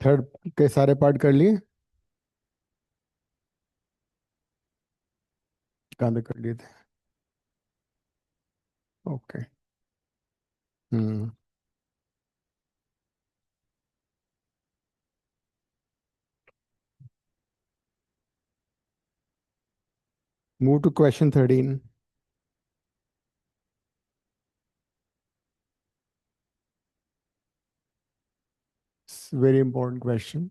Third के सारे part कर लिए? कहाँ तक कर लिए थे? Okay. Hmm. Move to question 13। Very important question.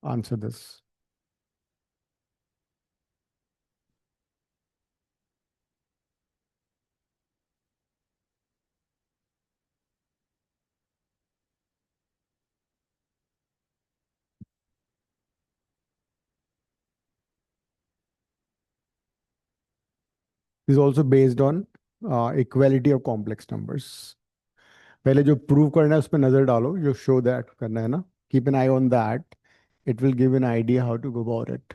Answer this. Is also based on equality of complex numbers. पहले जो प्रूव करना है उस पर नजर डालो, जो शो दैट करना है ना। Keep an eye on that. It will give an idea how to go about it.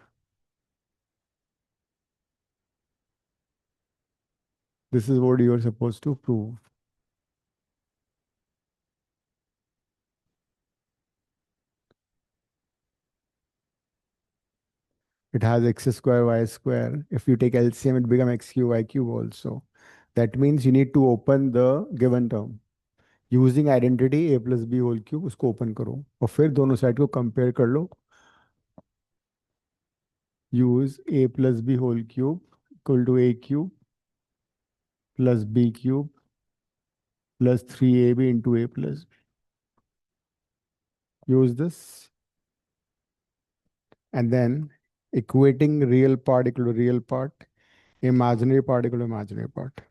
This is what you are suppose to prove. It has x square y square. If you take LCM, it become x cube y cube also. That means you need to open the given term. Using identity a plus b whole cube, उसको open करो और फिर दोनों side को compare कर लो। Use a plus b whole cube equal to a cube plus b cube plus 3ab into a plus b. Use this and then equating real part equal to real part, imaginary part equal to imaginary part.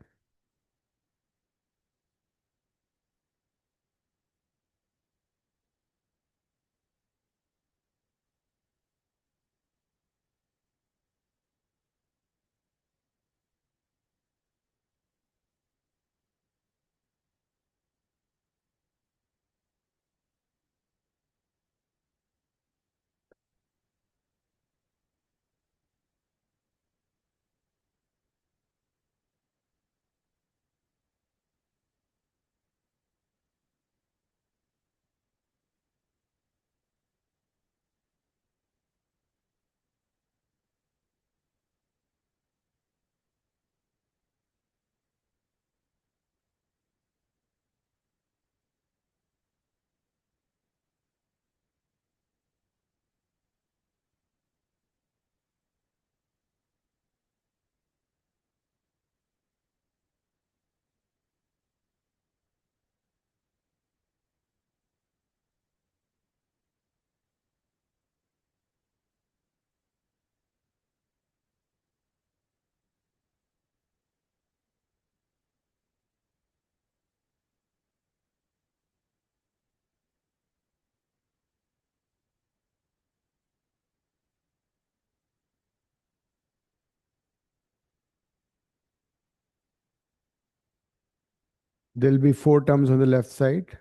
There'll be four terms on the left side.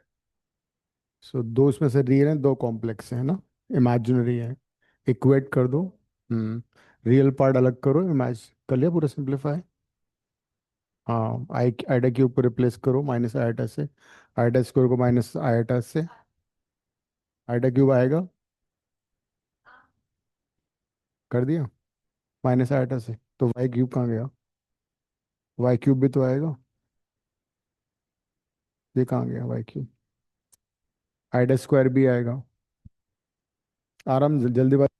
सो दो इसमें से real है, दो complex है ना, imaginary है। Equate कर दो। रियल पार्ट अलग करो, इमेज कर लिया पूरा सिंप्लीफाई। हाँ, आई आइटा क्यूब को रिप्लेस करो माइनस आइटा से। आइटा स्क्वायर को माइनस आइटा से। आइटा क्यूब आएगा। कर दिया माइनस आइटा से, तो वाई क्यूब कहाँ गया? वाई क्यूब भी तो आएगा। ये कहाँ गया वाई क्यूब? आइटा स्क्वायर भी आएगा। आराम से जल्दी बात।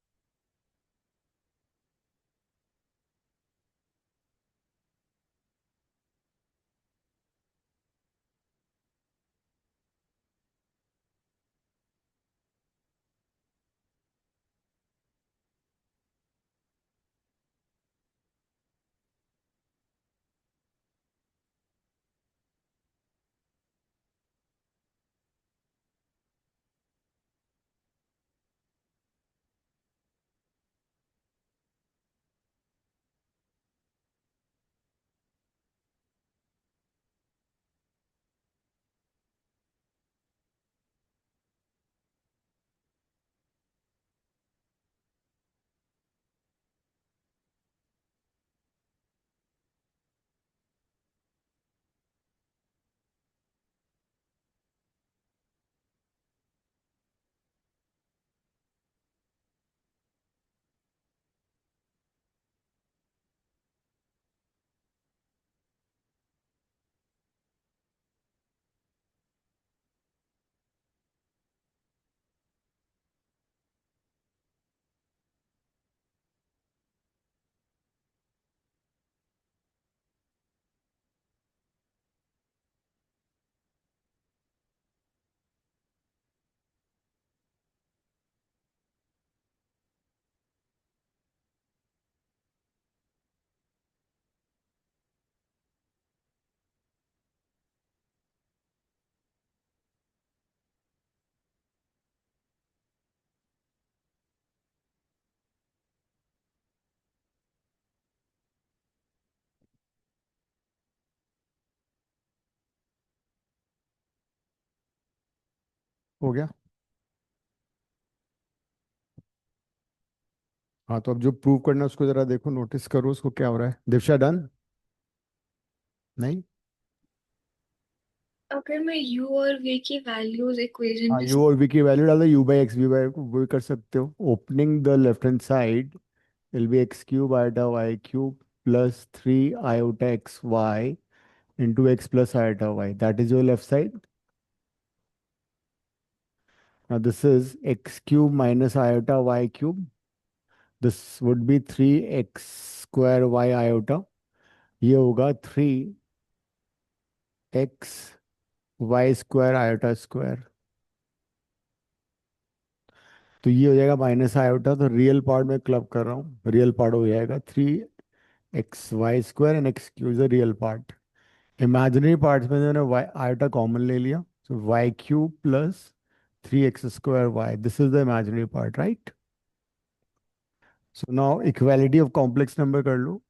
हो गया। हाँ, तो अब जो प्रूव करना है उसको जरा देखो, नोटिस करो उसको क्या हो रहा है। दिव्या डन? नहीं। अगर मैं u और v की वैल्यूज इक्वेशन हाँ, में यू और वी की वैल्यू डाल दो, u by x v by को वो भी कर सकते हो। Opening the left hand side will be x cube iota y cube plus 3 iota x y into x plus iota y, that is your left side. Now this is x cube minus iota y cube. This would be 3x square y iota. ये होगा 3x y square iota square. तो ये हो जाएगा minus iota, तो real part में club कर रहा हूँ, रियल पार्ट हो जाएगा 3x y square and x cube is the real part. Imaginary parts में मैंने y आयोटा कॉमन ले लिया, सो y cube plus 3x square y, this is the imaginary part, right? So now equality of complex number कर लो।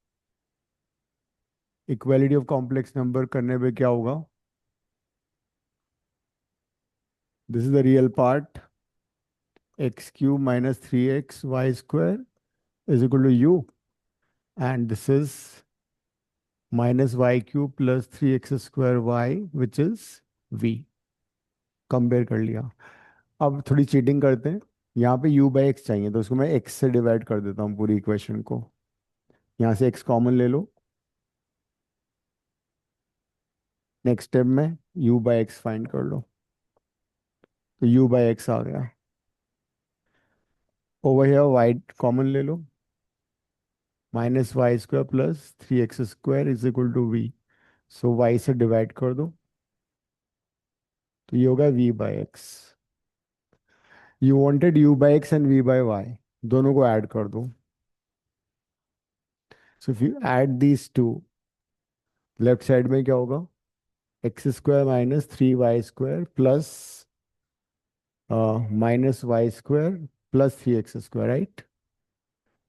Equality of complex number करने पे क्या होगा? This is the real part, x cube minus 3x y square is equal to u, and this is minus y cube plus 3x square y which is v। Compare कर लिया। अब थोड़ी cheating करते हैं। यहाँ पे u बाई एक्स चाहिए, तो उसको मैं x से डिवाइड कर देता हूँ पूरी इक्वेशन को। यहाँ से x कॉमन ले लो। नेक्स्ट स्टेप में u बाई एक्स फाइंड कर लो, तो u बाई एक्स आ गया। ओवर हियर y कॉमन ले लो, minus y square plus 3x square is equal to v. So y से डिवाइड कर दो, तो ये होगा v by x. You wanted u by x and v by y, दोनों को ऐड कर दो। So if you add these two, left side में क्या होगा? X square minus 3y square plus minus y square plus 3x square, right,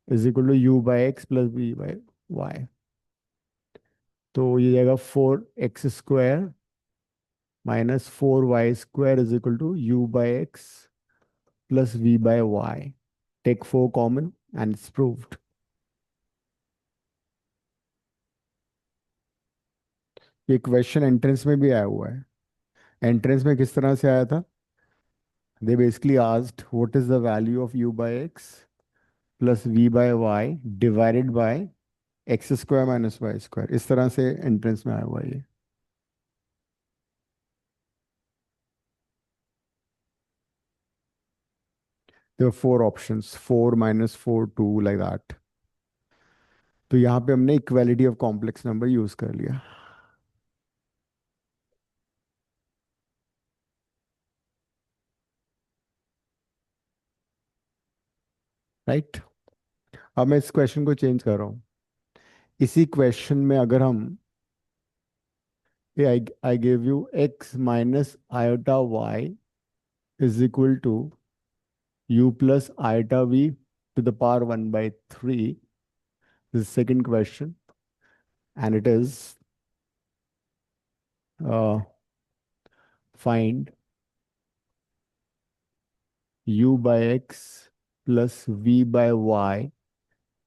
is equal to u by x plus v by y। तो ये जाएगा 4x square minus 4y square is equal to u by x plus v by y. Take 4 common and it's proved. ये question entrance में भी आया हुआ है। Entrance में किस तरह से आया था? They basically asked what is the value of u by x plus v by y divided by x square minus y square, इस तरह से एंट्रेंस में आया हुआ है ये। There were 4 options, 4 minus 4 2 like that। तो यहाँ पे हमने equality of complex number use कर लिया, राइट? अब मैं इस क्वेश्चन को चेंज कर रहा हूँ। इसी क्वेश्चन में अगर हम, I gave you x minus iota y is equal to u plus iota v to the power 1 by 3. This is second question, and it is uh, find u by x plus v by y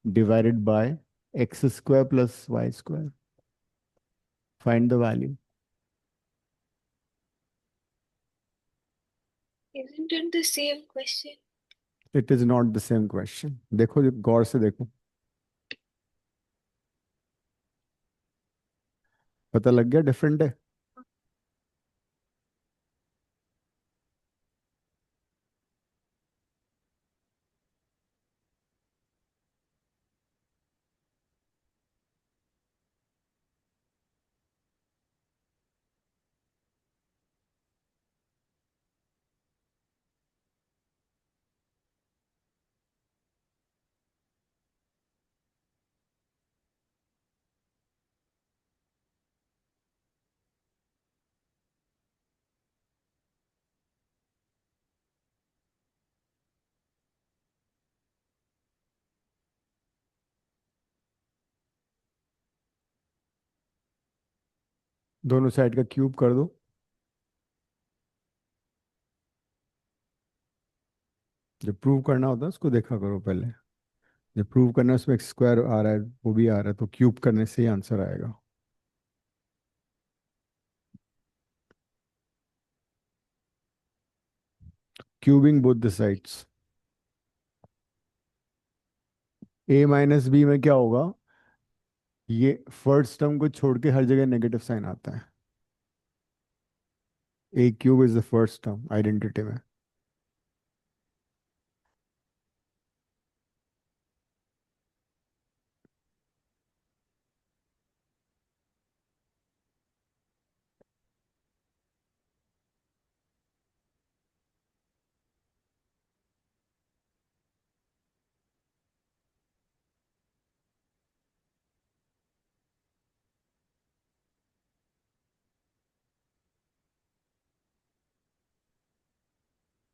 divided by x square plus y square. Find the value. isn't it the same question? It is not the same question. देखो, गौर से देखो, पता लग गया different है। दोनों side का cube कर दो। जब प्रूव करना होता है उसको देखा करो पहले। जब प्रूव करना है उसमें एक्स स्क्वायर आ रहा है, वो भी आ रहा है, तो क्यूब करने से ही आंसर आएगा। Cubing both the sides. A minus b में क्या होगा, ये फर्स्ट टर्म को छोड़ के हर जगह नेगेटिव साइन आता है। A cube is the first term identity में।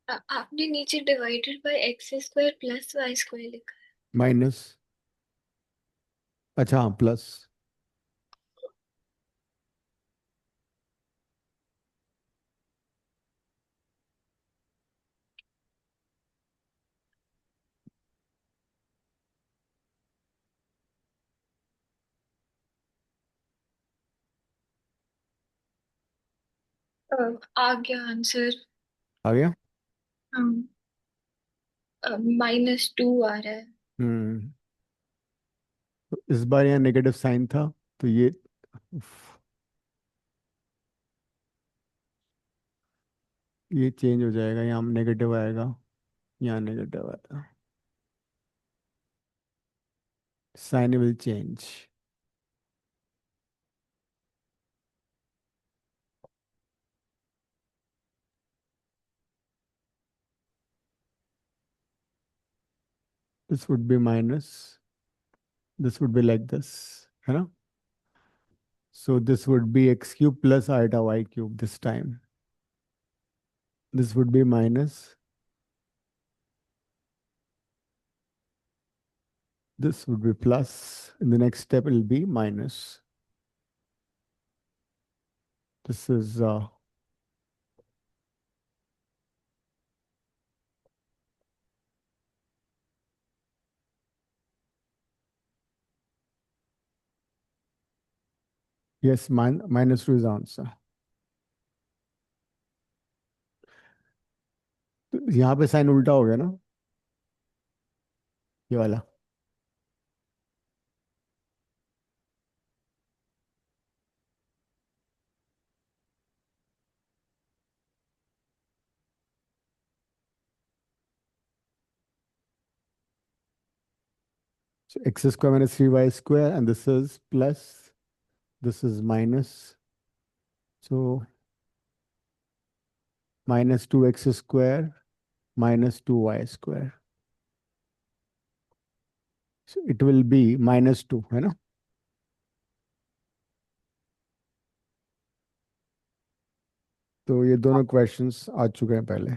आपने नीचे divided by x square plus y square लिखा माइनस, अच्छा हाँ प्लस। है। आ गया आंसर। आ गया। -2 आ रहा है। हम्म। तो इस बार यहाँ नेगेटिव साइन था, तो ये चेंज हो जाएगा, यहाँ नेगेटिव आएगा, यहाँ नेगेटिव आएगा, sign will change. This would be minus, this would be like this, है ना। So this would be x cube plus iota y cube this time. This would be minus. This would be plus. In the next step, it will be minus. This is, yes, minus 2 is the answer. तो यहाँ पे sign उल्टा हो गया ना, ये वाला। So x square minus 3y square, and this is plus, this is minus. So minus 2x square minus 2y square. So it will be minus 2, है ना। तो ये दोनों क्वेश्चंस आ चुके हैं पहले।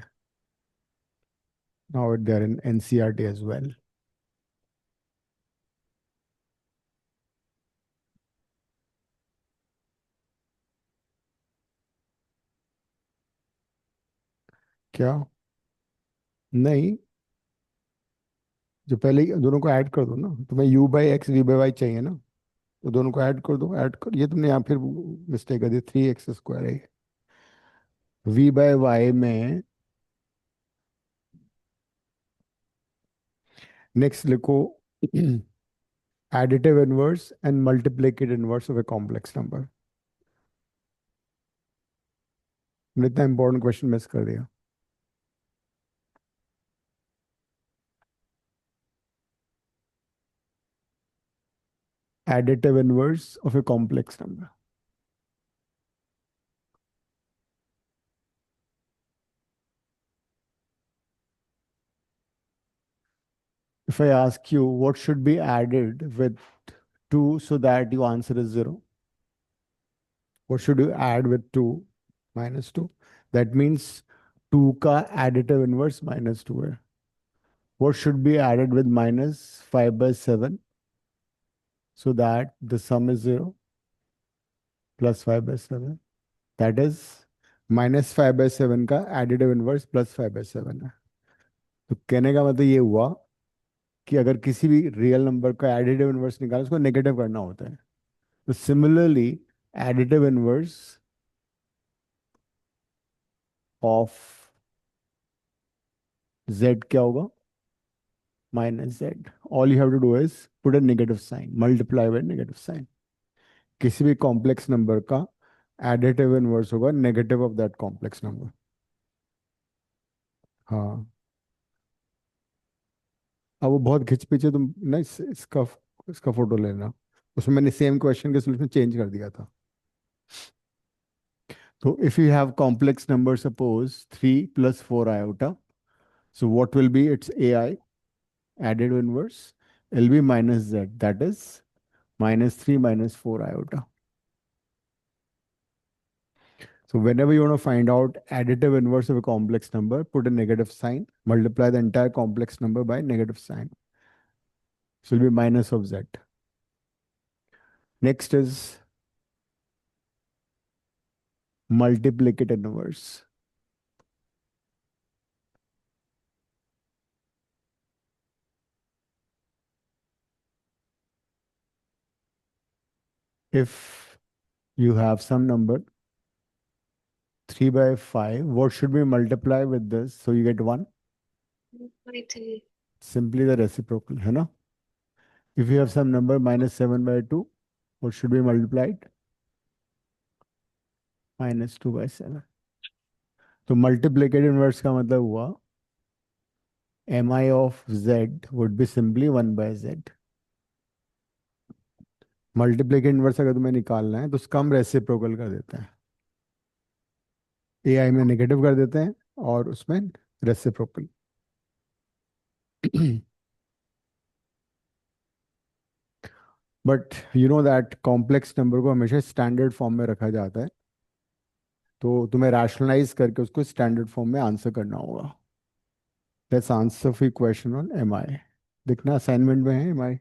Now they are in NCERT as well. क्या? नहीं, जो पहले ही दोनों को ऐड कर दो ना, तुम्हें u by x v by y चाहिए ना, तो दोनों को ऐड कर दो। ऐड कर, ये तुमने यहाँ फिर मिस्टेक कर दी, 3x स्क्वायर है। v बाई वाई में नेक्स्ट लिखो additive inverse and multiplicative inverse of a complex number. तुमने इतना इंपॉर्टेंट क्वेश्चन मिस कर दिया। Additive inverse of a complex number. If I ask you what should be added with 2 so that your answer is 0, what should you add with 2? Minus 2. That means 2 का additive inverse minus 2 है. What should be added with minus 5 by 7 so that the sum is 0? Plus 5 by 7. That is minus 5 by 7 का additive inverse plus 5 by 7 है. तो कहने का मतलब ये हुआ कि अगर किसी भी रियल नंबर का एडिटिव इनवर्स निकाले उसको नेगेटिव करना होता है। तो similarly additive inverse of z क्या होगा? Minus z. All you have to do is put a negative sign, multiply by negative sign. किसी भी कॉम्प्लेक्स नंबर का एडिटिव इनवर्स होगा negative of that complex number. हाँ। अब वो बहुत खिंच पीछे तुम ना इसका इसका फोटो लेना। उसमें मैंने सेम क्वेश्चन के सोल्यूशन चेंज कर दिया था। तो if you have complex number suppose 3 + 4 iota, so what will be its ai added inverse? It'll be minus z, that is -3 - 4 iota. So whenever you want to find out additive inverse of a complex number, put a negative sign, multiply the entire complex number by negative sign. So it'll be minus of z. Next is multiplicative inverse. If you have some number 3/5, what should we multiply with this so you get 1? by 3. Simply the reciprocal, है ना? If you have some number -7/2, what should be multiplied? -2/7. तो multiplicative inverse का मतलब हुआ mi of z would be simply 1/z. Multiplicative inverse अगर तुम्हें निकालना है तो उसका हम रेसिप्रोकल कर देते हैं। ai में नेगेटिव कर देते हैं और उसमें reciprocal. But you know that complex number को हमेशा स्टैंडर्ड फॉर्म में रखा जाता है। तो तुम्हें रैशनलाइज करके उसको स्टैंडर्ड फॉर्म में आंसर करना होगा। Let's answer for question on M I. देखना असाइनमेंट में है एम आई।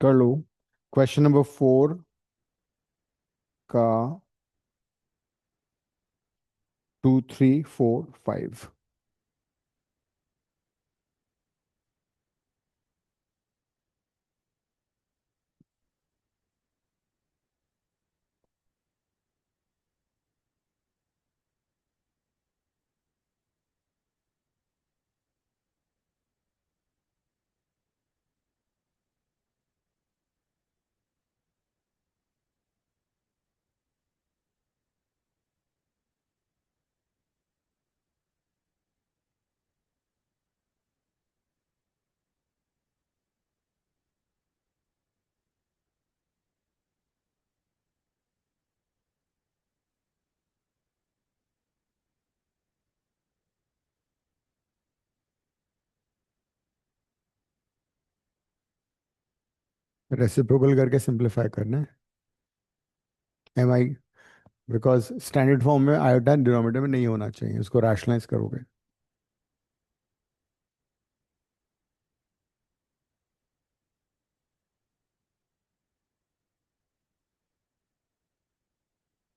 कर लो। क्वेश्चन नंबर 4 का 2, 3, 4, 5। रेसिप्रोकल करके सिंप्लीफाई करना है am I, because standard form में आयोटा डिनोमिनेटर में नहीं होना चाहिए, उसको रैशनलाइज करोगे।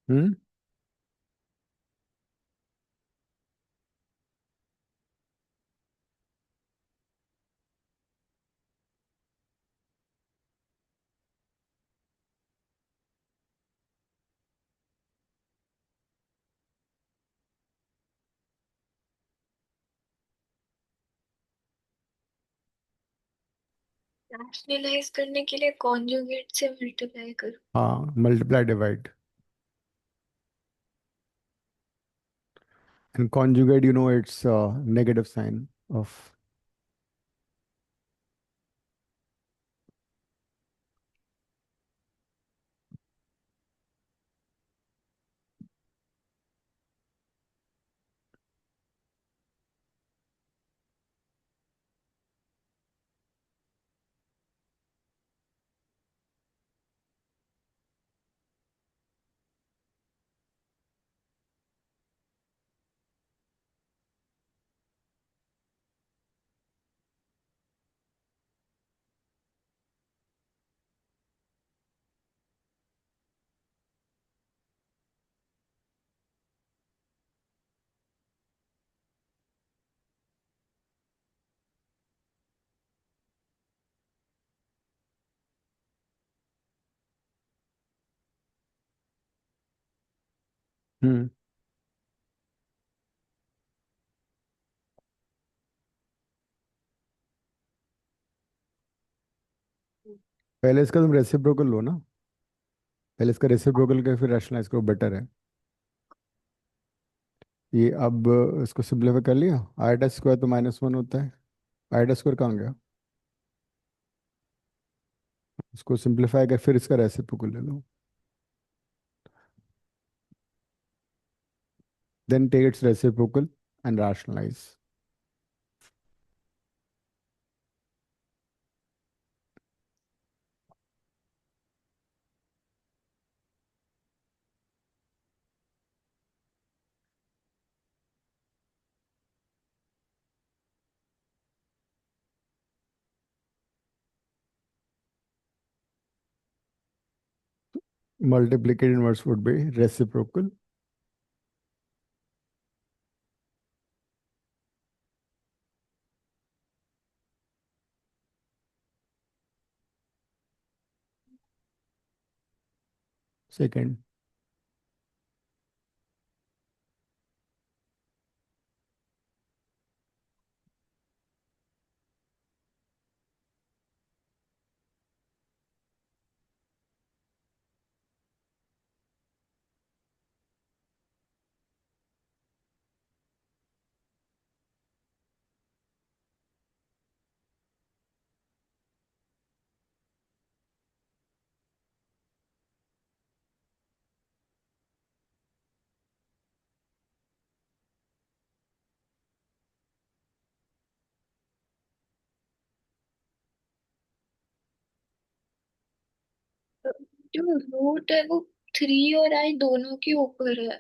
हम्म। रैशनलाइज करने के लिए कॉन्जुगेट से मल्टीप्लाई करो। हाँ, multiply divide and conjugate, you know it's negative sign of. Hmm. पहले इसका तुम रेसिप्रोकल लो ना। पहले इसका रेसिप्रोकल के फिर रैशनलाइज करो, बेटर है। ये अब इसको सिंप्लीफाई कर लिया। आइटा स्क्वायर तो -1 होता है। आइटा स्क्वायर कहाँ गया? इसको सिंप्लीफाई कर फिर इसका रेसिप्रोकल ले लो। Then take its reciprocal and rationalise. Multiplicative inverse would be reciprocal. Second. जो रूट है वो 3 और I दोनों के ऊपर है।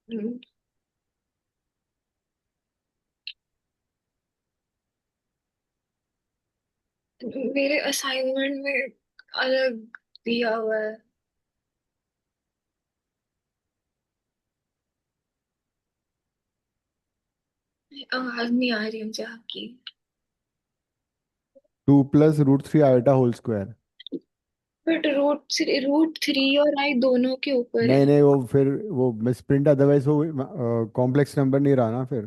हम्म, मेरे असाइनमेंट में अलग दिया हुआ है। आवाज नहीं आ रही मुझे आपकी। 2 + √3 iota whole square. But root 3 और I दोनों के ऊपर नहीं है। नहीं, वो फिर वो मिसप्रिंट, अदरवाइज वो कॉम्प्लेक्स नंबर नहीं रहा ना फिर।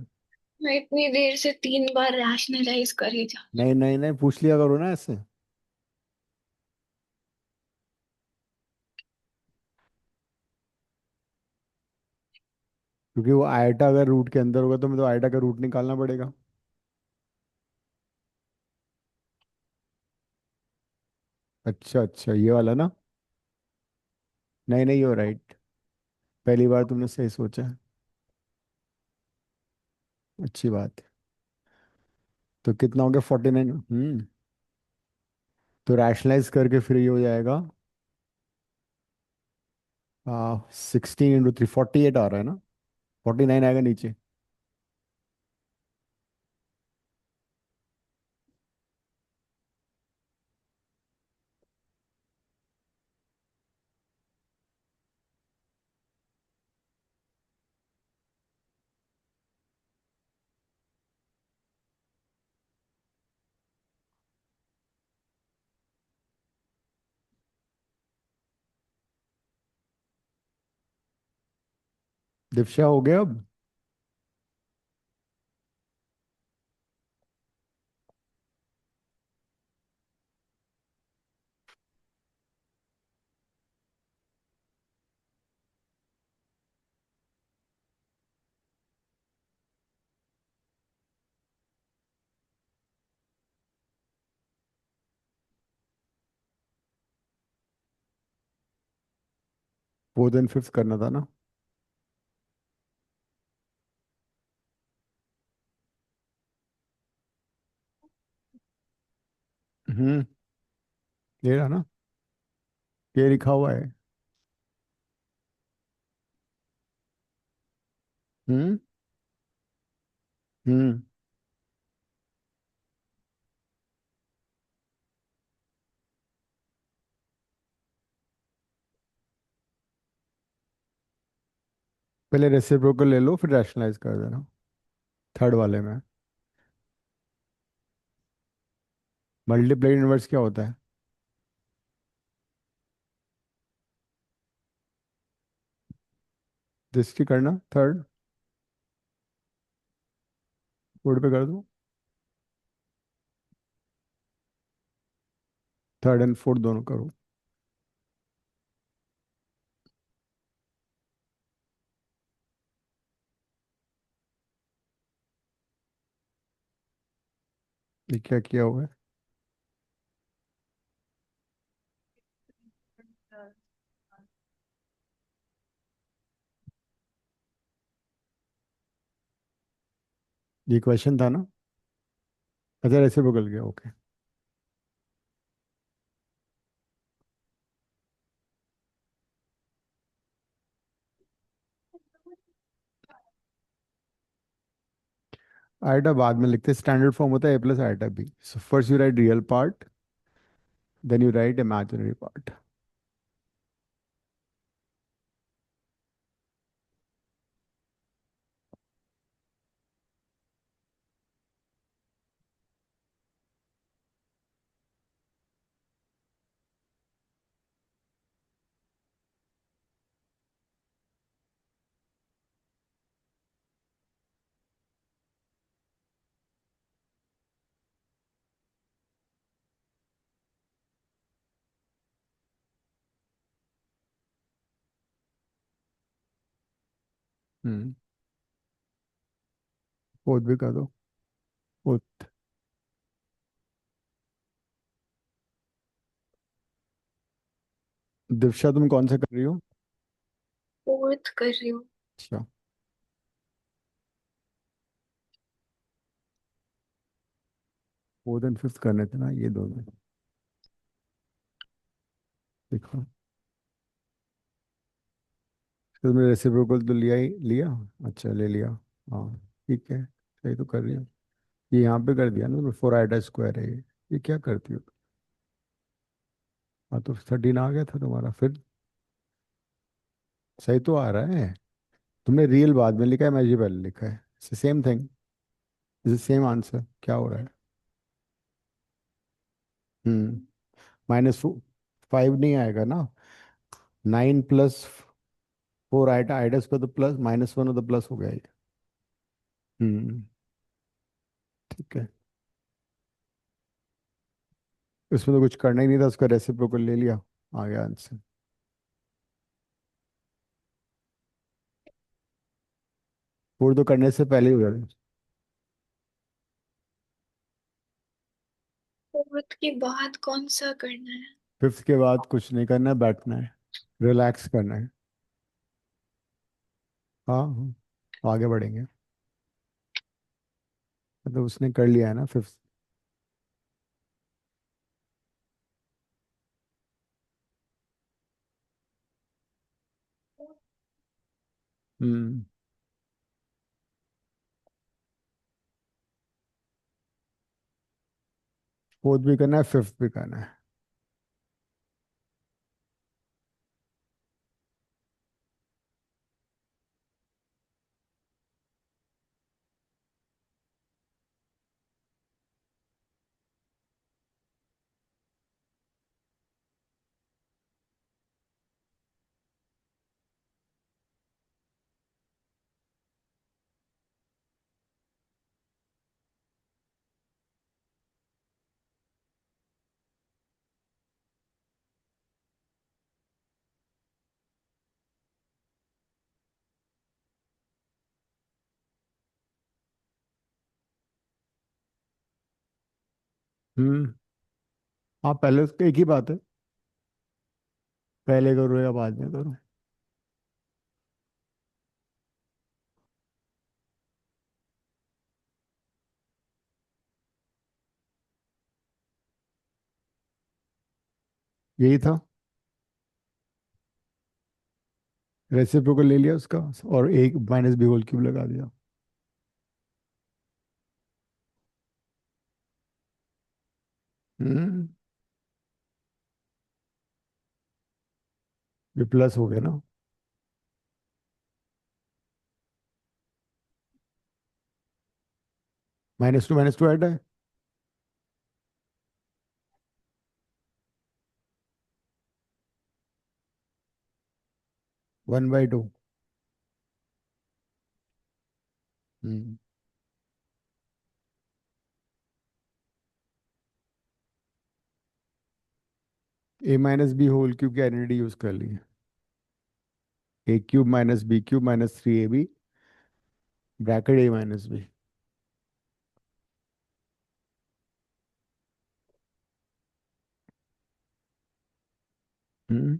मैं इतनी देर से 3 बार रैशनलाइज करे जा। नहीं नहीं नहीं, पूछ लिया करो ना ऐसे। क्योंकि वो आयटा अगर रूट के अंदर होगा तो मैं तो आयटा का रूट निकालना पड़ेगा। अच्छा अच्छा, ये वाला ना। नहीं नहीं, यू राइट। पहली बार तुमने सही सोचा है। अच्छी बात है। तो कितना हो गया? 49। तो रैशनलाइज करके फिर ये हो जाएगा 16 × 3 48 आ रहा है ना। 49 आएगा नीचे। दिव्या हो गया अब। फोर्थ एंड फिफ्थ करना था ना। हम्म। ये रहा ना। ये लिखा हुआ है। हम्म। हम्म। पहले रेसिप्रोकल ले लो फिर रैशनलाइज कर देना। थर्ड वाले में। मल्टीप्लाइड इनवर्स क्या होता है? दृष्टि करना, थर्ड, फोर्थ पे कर दो। थर्ड एंड फोर्थ दोनों करो। ये क्या किया हुआ है? ये क्वेश्चन था ना? अच्छा, ऐसे बगल गया, ओके। आइटा बाद में लिखते हैं, स्टैंडर्ड फॉर्म होता है a plus iota b. So first you write real part, then you write imaginary part. Hmm. Fourth भी कर दो। फोर्थ। दिव्या तुम कौन सा कर रही हो? फोर्थ कर रही हूँ। अच्छा। फोर्थ एंड फिफ्थ करने थे ना ये दोनों। देखो, तुमने रेसिप्रोकल तो लिया ही लिया। अच्छा, ले लिया। हाँ, ठीक है, सही तो कर रही हो। ये यहाँ पे कर दिया ना, फोर आइटा स्क्वायर है ये क्या करती हो? हाँ, तो 13 आ गया था तुम्हारा फिर। सही तो आ रहा है। तुमने रियल बाद में लिखा है, मैजिक पहले लिखा है। Same thing, is same answer, क्या हो रहा है? हम्म। माइनस 5 नहीं आएगा ना। 9 प्लस 4 आइटा, आइटा स्क्वायर तो प्लस, -1 तो प्लस हो गया ये। हम्म। ठीक है। इसमें तो कुछ करना ही नहीं था, उसका रेसिप्रोकल ले लिया, आ गया आंसर। फोर तो करने से पहले ही हो गया। फोर्थ के बाद कौन सा करना है? फिफ्थ के बाद कुछ नहीं करना है, बैठना है, रिलैक्स करना है। हाँ हाँ, आगे बढ़ेंगे। मतलब उसने कर लिया है ना फिफ्थ। हम्म। फोर्थ भी करना है, फिफ्थ भी करना है। हम्म। हाँ, पहले उसका एक ही बात है, पहले करो या बाद में करो। यही था। रेसिप्रोकल ले लिया उसका, और एक माइनस बी होल क्यूब लगा दिया। हम्म। ये प्लस हो गया ना। -2 -2 ऐड है। 1/2। Hmm. A minus b whole cube की आइडेंटिटी यूज कर ली है। A cube minus b cube minus 3ab bracket a minus b. Hmm.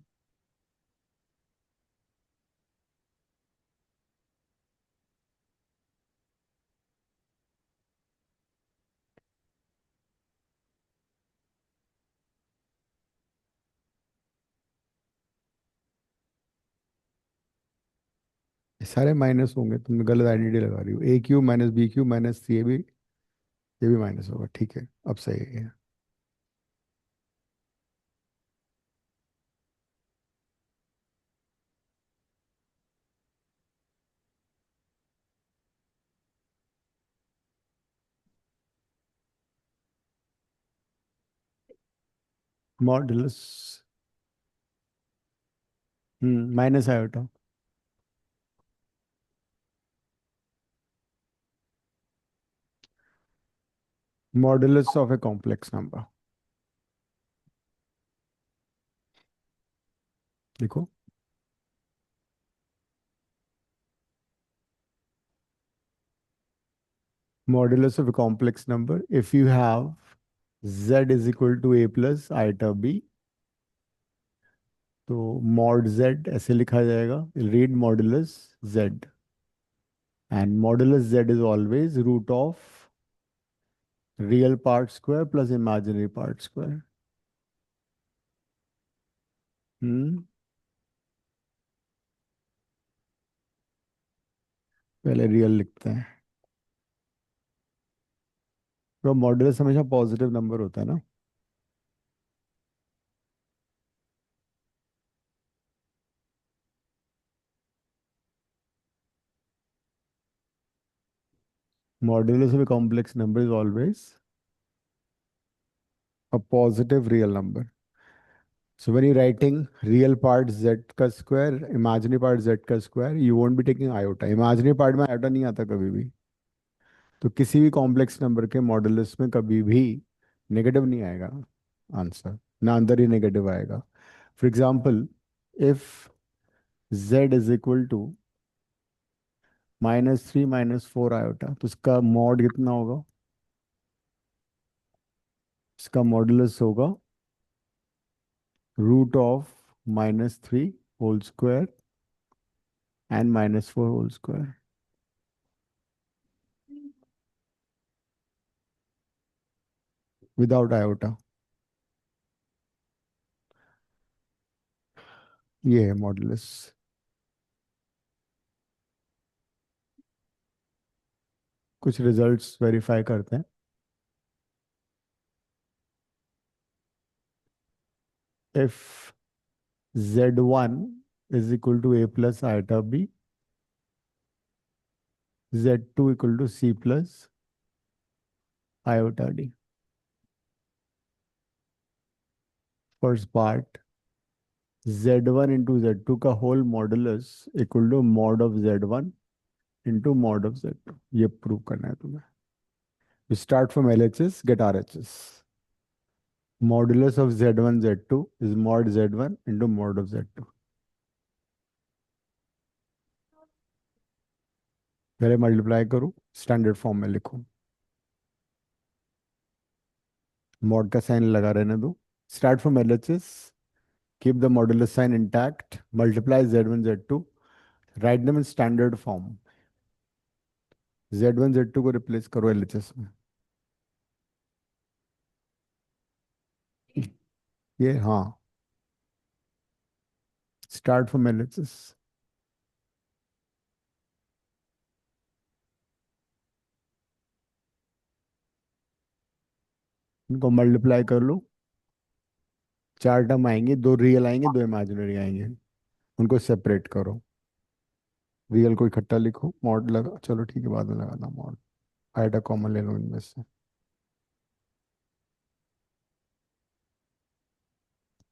ये सारे माइनस होंगे, तुम गलत आइडेंटिटी लगा रही हो। A cube minus b cube minus 3ab, ये भी माइनस होगा, ठीक है अब सही है। Modulus. Minus iota. Modulus of a complex number. देखो, modulus of a complex number if you have z is equal to a plus iota b, तो मॉड z ऐसे लिखा जाएगा, read modulus z, and modulus z is always root of real part square plus imaginary part square. Hmm. पहले real लिखते हैं। तो modulus हमेशा positive number होता है ना। Modulus of a complex number is always a positive real number. So when you're writing real part z का square, imaginary part z का square, you won't be taking iota. Imaginary part में iota नहीं आता कभी भी। तो किसी भी कॉम्प्लेक्स नंबर के मॉडुलस में कभी भी नेगेटिव नहीं आएगा आंसर, ना अंदर ही नेगेटिव आएगा। For example, if z is equal to -3 -4 iota, तो इसका मॉड कितना होगा? इसका मॉडुलस होगा root of -3 whole square and -4 whole square without iota. ये है मॉडुलस। कुछ रिजल्ट्स वेरीफाई करते हैं। If z1 is equal to a plus iota b, z2 equal to c plus iota d। First part, z1 into z2 का whole modulus equal to mod of z1 into mod of z2, ये prove करना है तुम्हें। Start from LHS, get RHS। Modulus of z1 z2 is mod z1 into mod of z2। पहले multiply करो, standard form में लिखो, mod का sign लगा रहने दो। Start from LHS, keep the modulus sign intact, multiply z1 z2, right them in standard form. z1 z2 को replace करो LHS में। ये हाँ, स्टार्ट फ्रॉम LHS। इनको मल्टीप्लाई कर लो, चार टर्म आएंगे, दो रियल आएंगे, दो इमेजिनरी आएंगे, उनको सेपरेट करो। रियल को इकट्ठा लिखो, मॉड लगा, चलो ठीक है बाद में लगाना मॉड। आइटा कॉमन ले लो इनमें से,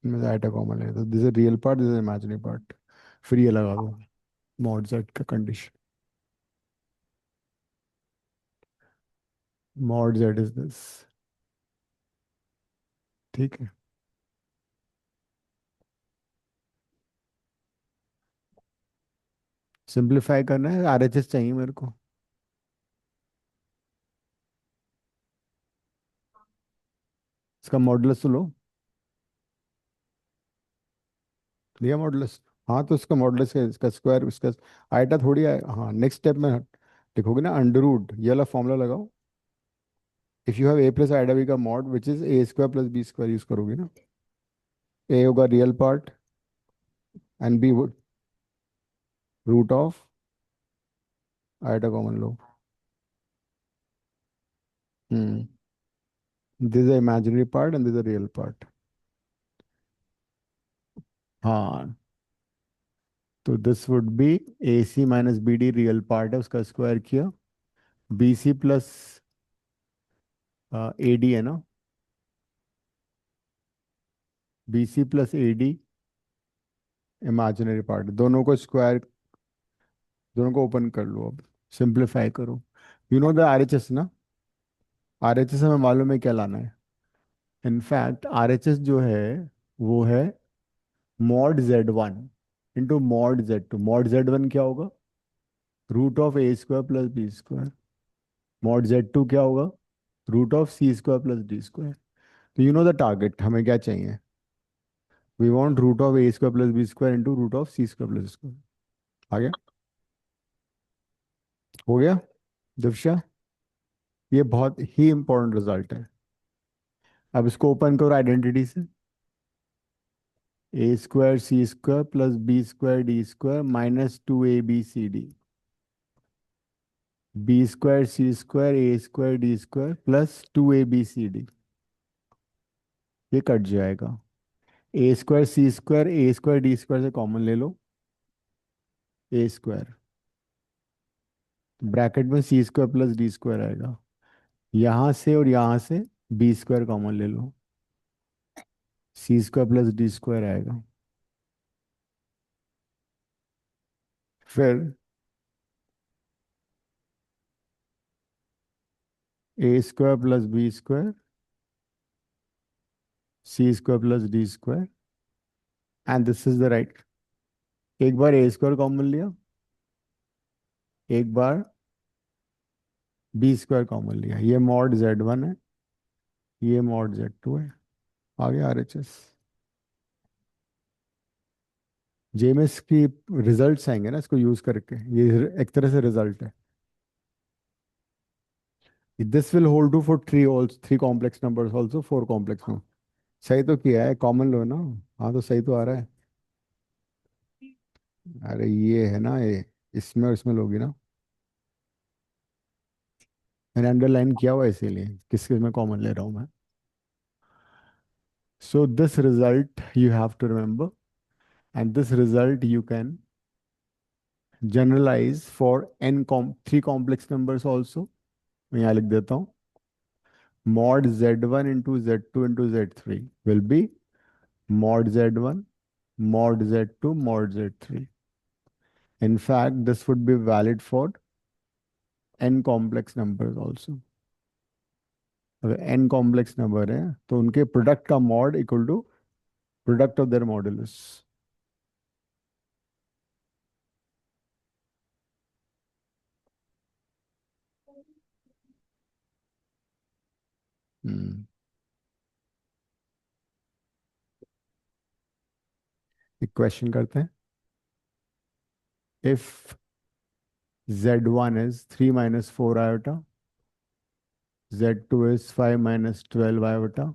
इनमें से आइटा कॉमन ले लो। This is real part, this is imaginary part. फिर ये लगा दो मॉड जेड का condition, mod z is this. ठीक है, सिंप्लीफाई करना है, आरएचएस चाहिए मेरे को। इसका मॉडुलस तो लो, लिया मॉडुलस। हाँ तो इसका मॉडुलस है, इसका स्क्वायर, इसका आइटा थोड़ी है। हाँ नेक्स्ट स्टेप में लिखोगे ना अंडर रूट, ये वाला फॉर्मूला लगाओ। If you have a plus iota b का mod which is a square plus b square use करोगे ना। ए होगा real part and b root of iota common लो। Hmm, this is imaginary part and this is real part. हाँ, तो this would be a c minus b d, real part है उसका square किया, b c plus a d है ना, b c plus a D imaginary part, दोनों को square, दोनों को ओपन कर लो अब, सिंप्लीफाई करो। यू नो द आरएचएस ना, आरएचएस हमें मालूम है क्या लाना है। इनफैक्ट आरएचएस जो है वो है mod z one into mod z two. Mod z one क्या होगा, root of a square plus b square. Mod z two क्या होगा, root of c square plus d square. तो यू नो द टारगेट, हमें क्या चाहिए, we want root of a square plus b square into root of c square plus square. आ गया, हो गया दिव्या, ये बहुत ही इंपॉर्टेंट रिजल्ट है। अब इसको ओपन करो आइडेंटिटी से, a square c square plus b square d square minus two a b c d, b square c square a square d square plus two a b c d, ये cut जाएगा। A square c square a square d square से common ले लो, a square, bracket में c square plus d square आएगा, यहाँ से और यहाँ से बी स्क्वायर कॉमन ले लो, c square plus d square आएगा। फिर a square plus b square c square plus d square and this is the right. एक बार ए स्क्वायर कॉमन लिया, एक बार बी स्क्वायर कॉमन लिया, ये मॉड जेड वन है, ये मॉड जेड टू है। आ गया आरएचएस। जेएमएस की रिजल्ट्स आएंगे ना इसको यूज करके, ये एक तरह से रिजल्ट है। This will hold too for three all three complex numbers also four complex number. सही तो किया है, कॉमन लो ना। हाँ तो सही तो आ रहा है। अरे ये है ना ये, इसमें और इसमें लोगी ना, मैंने अंडरलाइन किया हुआ है इसीलिए किस किस में कॉमन ले रहा हूँ मैं। So this result you have to remember and this result you can generalize for n com three complex numbers also. मैं यहाँ लिख देता हूँ, mod z1 into z2 into z3 will be mod z1 mod z2 mod z3. In fact this would be valid for n complex numbers also। अगर n complex number है तो उनके product का mod equal to product of their modulus. Hmm, एक question करते हैं। If z1 is 3 minus 4 iota, z2 is 5 minus 12 iota,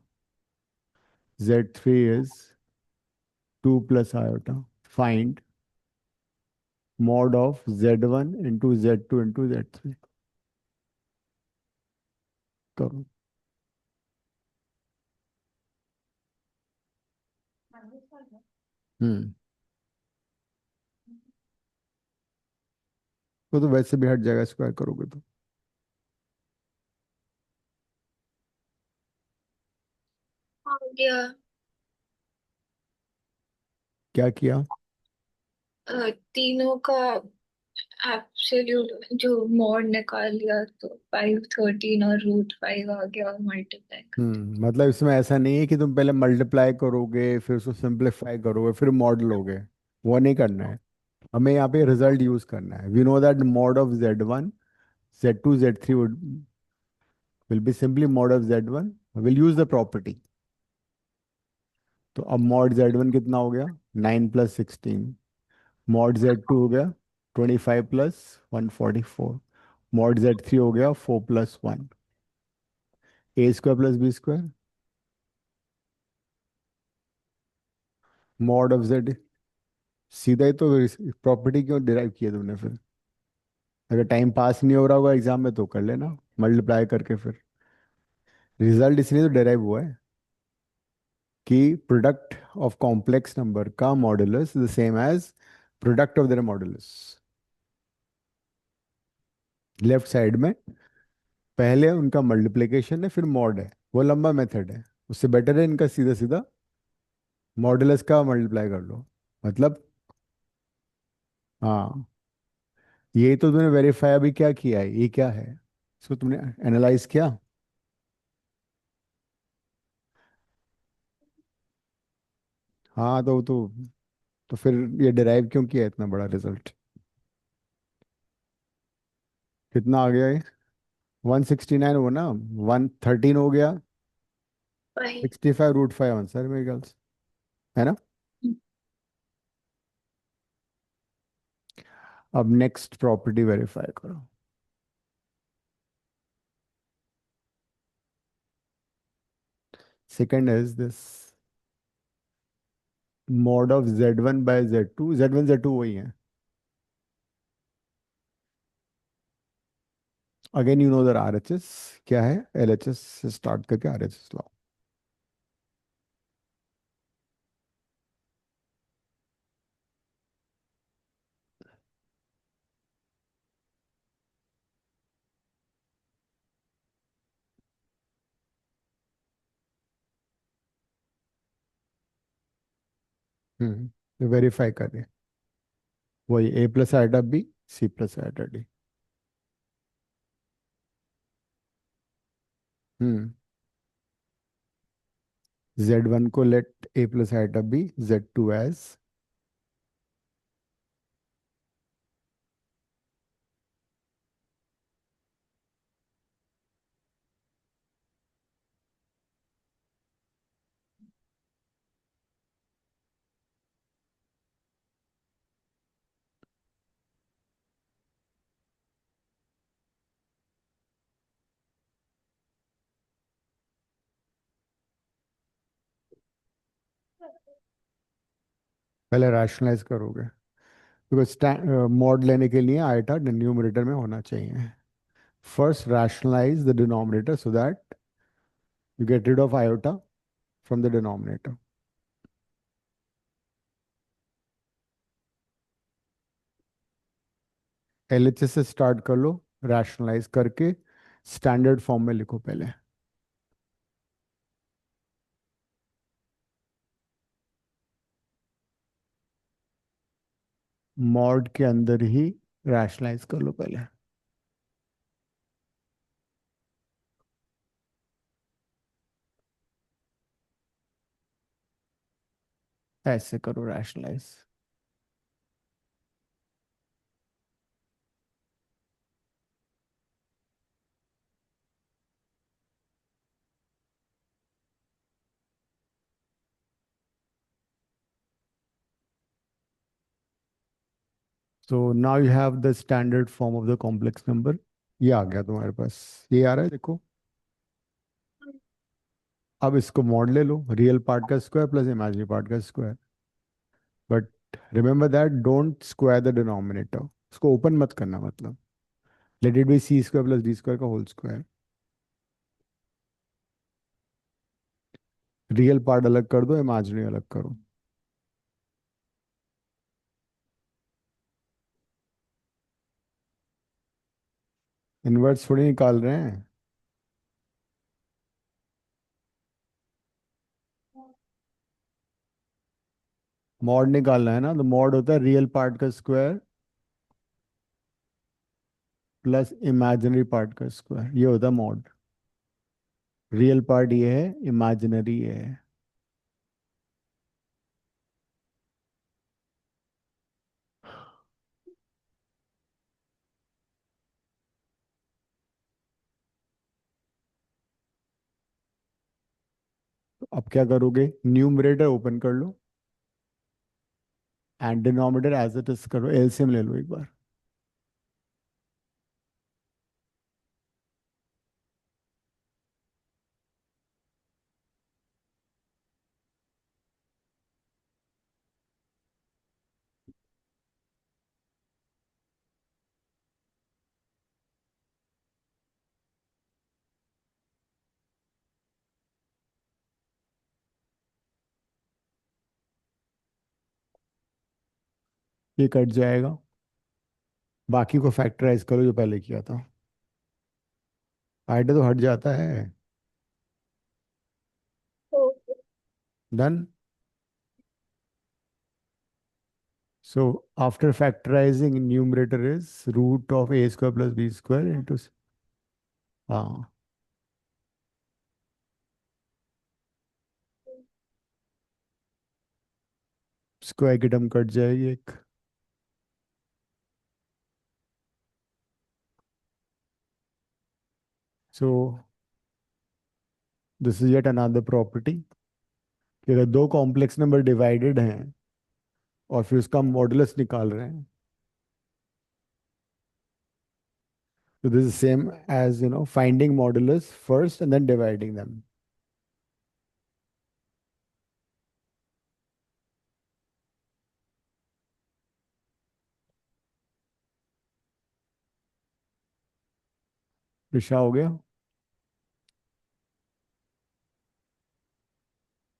z3 is 2 plus iota, find mod of z1 into z2 into z3। करो। हम्म, वो तो वैसे भी हट जाएगा स्क्वायर करोगे तो। हो गया। क्या किया, तीनों का एब्सोल्यूट जो मॉड निकाल लिया तो 513 और √5 आ गया और मल्टीप्लाई कर मतलब इसमें ऐसा नहीं है कि तुम पहले मल्टीप्लाई करोगे फिर उसको सिंप्लीफाई करोगे फिर मॉड लोगे। वो नहीं करना है। हमें यहाँ पे रिजल्ट यूज करना है। We know that mod of Z1 Z2 Z3 will be simply mod of Z1। Will use the property. तो अब मॉड Z1 कितना हो गया? 9 + 16। मॉड Z2 हो गया 25 + 144। मॉड Z3 हो गया 4 + 1। A² + B²। Mod of Z। सीधा ही तो प्रॉपर्टी क्यों डिराइव किया तुमने फिर? अगर टाइम पास नहीं हो रहा होगा एग्जाम में तो कर लेना मल्टीप्लाई करके फिर। रिजल्ट इसलिए तो डिराइव हुआ है कि प्रोडक्ट ऑफ कॉम्प्लेक्स नंबर का modulus the same as product of their modulus. Left side में पहले उनका मल्टीप्लिकेशन है फिर मॉड है। वो लंबा मेथड है। उससे बेटर है इनका सीधा सीधा मॉडुलस का मल्टीप्लाई कर लो। मतलब हाँ, ये तो तूने वेरीफाई अभी क्या किया है? ये क्या है? इसको तुमने एनालाइज किया? हाँ तो फिर ये डिराइव क्यों किया इतना बड़ा रिजल्ट? कितना आ गया ये? 169 हो ना? 113 हो गया। 5। 65 √5 आंसर मेरे ख्याल से, है ना? अब नेक्स्ट प्रॉपर्टी वेरीफाई करो। Second is this mod of Z1/Z2। Z1 Z2 वही है। Again you know the RHS क्या है? LHS से स्टार्ट करके RHS लाओ। वेरीफाई कर दे। वही A + I/B C + I/D। Hmm Z1 को let A + I/B Z2 as. पहले रैशनलाइज करोगे बिकॉज मॉड लेने के लिए आइटा न्यूमरेटर में होना चाहिए। First rationalize the denominator so that you get rid of iota from the denominator। LHS से स्टार्ट कर लो। रैशनलाइज करके स्टैंडर्ड फॉर्म में लिखो पहले। मॉड के अंदर ही रैशनलाइज कर लो पहले। ऐसे करो rationalize. So now you have the standard form of the complex number. ये आ गया तुम्हारे पास। ये आ रहा है देखो। अब इसको मॉड ले लो। रियल पार्ट का स्क्वायर प्लस इमेजिनरी पार्ट का square. But remember that don't square the denominator. उसको ओपन मत करना। मतलब let it be C² + D² का होल स्क्वायर। रियल पार्ट अलग कर दो इमेजिनरी अलग करो। इनवर्स थोड़ी निकाल रहे हैं। मॉड निकालना है ना, तो मॉड होता है रियल पार्ट का स्क्वायर प्लस इमेजिनरी पार्ट का स्क्वायर, ये होता है मॉड। रियल पार्ट ये है, इमेजिनरी ये है। तो अब क्या करोगे, न्यूमरेटर ओपन कर लो and denominator as it is करो, एलसीएम ले लो एक बार। ये कट जाएगा, बाकी को फैक्टराइज करो जो पहले किया था। आइडिया तो हट जाता है। Okay. Done. So after factorizing, numerator is root of a square plus b square into, हाँ, स्क्वायर की टर्म कट जाएगी एक। So this is yet another property कि अगर दो कॉम्प्लेक्स नंबर डिवाइडेड हैं और फिर उसका मॉडुलस निकाल रहे हैं, तो this is same as finding modulus first and then dividing them. Risha हो गया,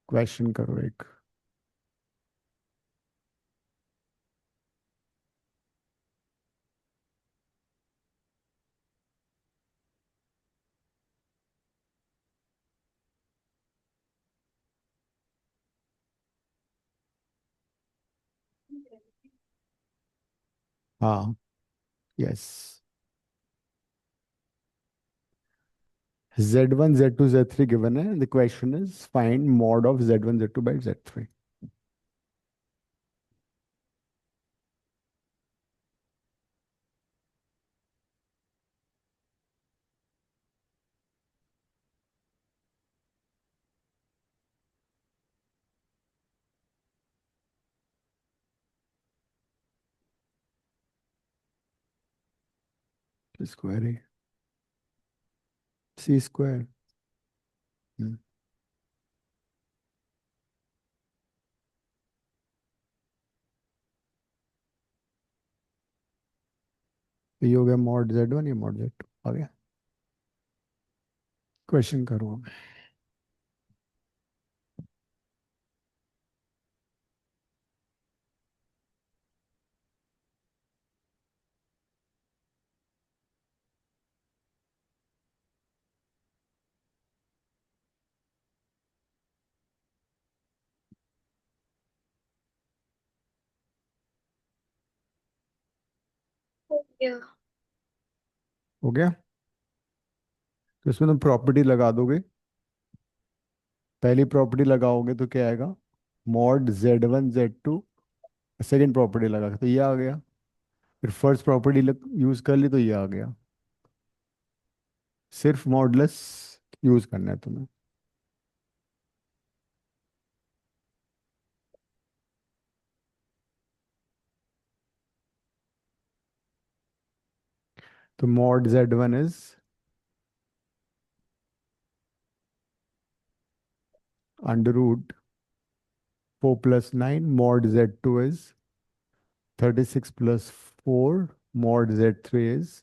क्वेश्चन करो एक। हाँ, yes. Z1 Z2 Z3 given है, the question is find mod of Z1 Z2 by Z3। Square है, सी स्क्वायर। ये हो गया मॉड Z1, ये मॉड Z2 आ गया। क्वेश्चन करो अब। हो गया। हो गया, तो इसमें तुम प्रॉपर्टी लगा दोगे। पहली प्रॉपर्टी लगाओगे तो क्या आएगा, mod Z1 Z2। Second property लगा तो ये आ गया। फिर फर्स्ट प्रॉपर्टी यूज कर ली तो ये आ गया। सिर्फ मॉडुलस यूज करना है तुम्हें। तो mod Z1 is under root 4 + 9, mod Z2 is 36 + 4, mod Z3 is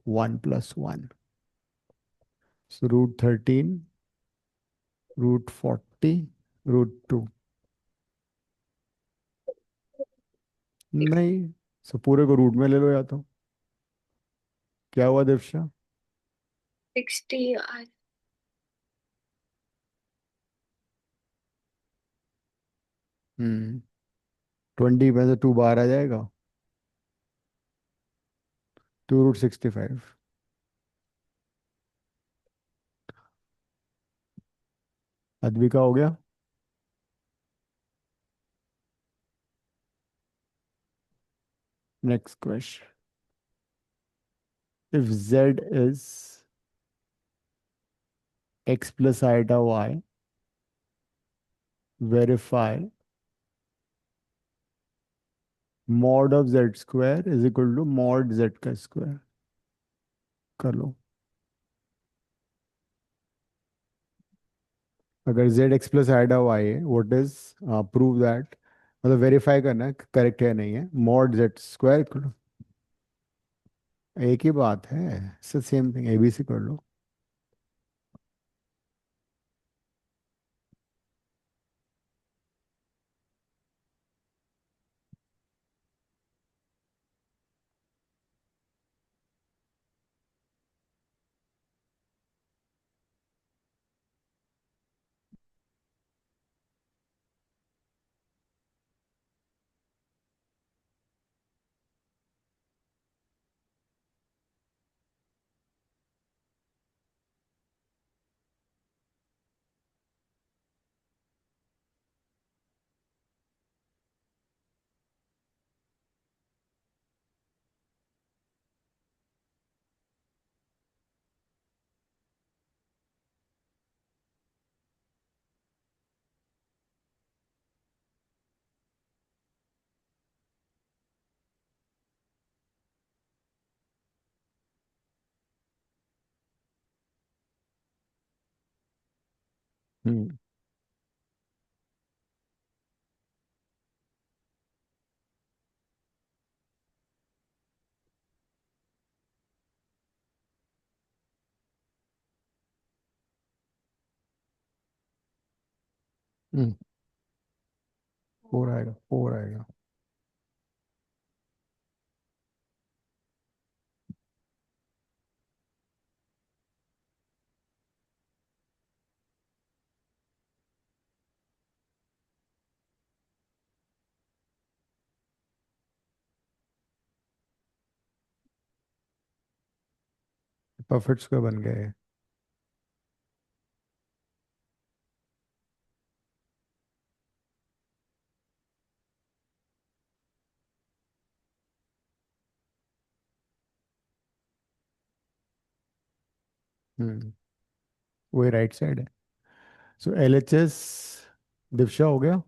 1 + 1, so √13, √40, √2। नहीं, सो पूरे को रूट में ले लो या तो। क्या हुआ दिव्या? 60 यार। हम्म, 20 में से 2 बाहर आ जाएगा, 2√65। अद्विका हो गया। Next question, if z is x plus iota y, verify mod of z square is equal to mod z का स्क्वायर। कर लो। अगर z x plus iota y है, व्हाट इज, प्रूव दैट, मतलब वेरीफाई करना करेक्ट है नहीं है, mod z square कर लो। एक ही बात है, सेम थिंग, एबीसी कर लो। हम्म। हम्म। 4 आएगा, 4 आएगा। परफेक्ट स्क्वायर बन गए। हम्म। वही राइट साइड है। So L H S, Divya हो गया।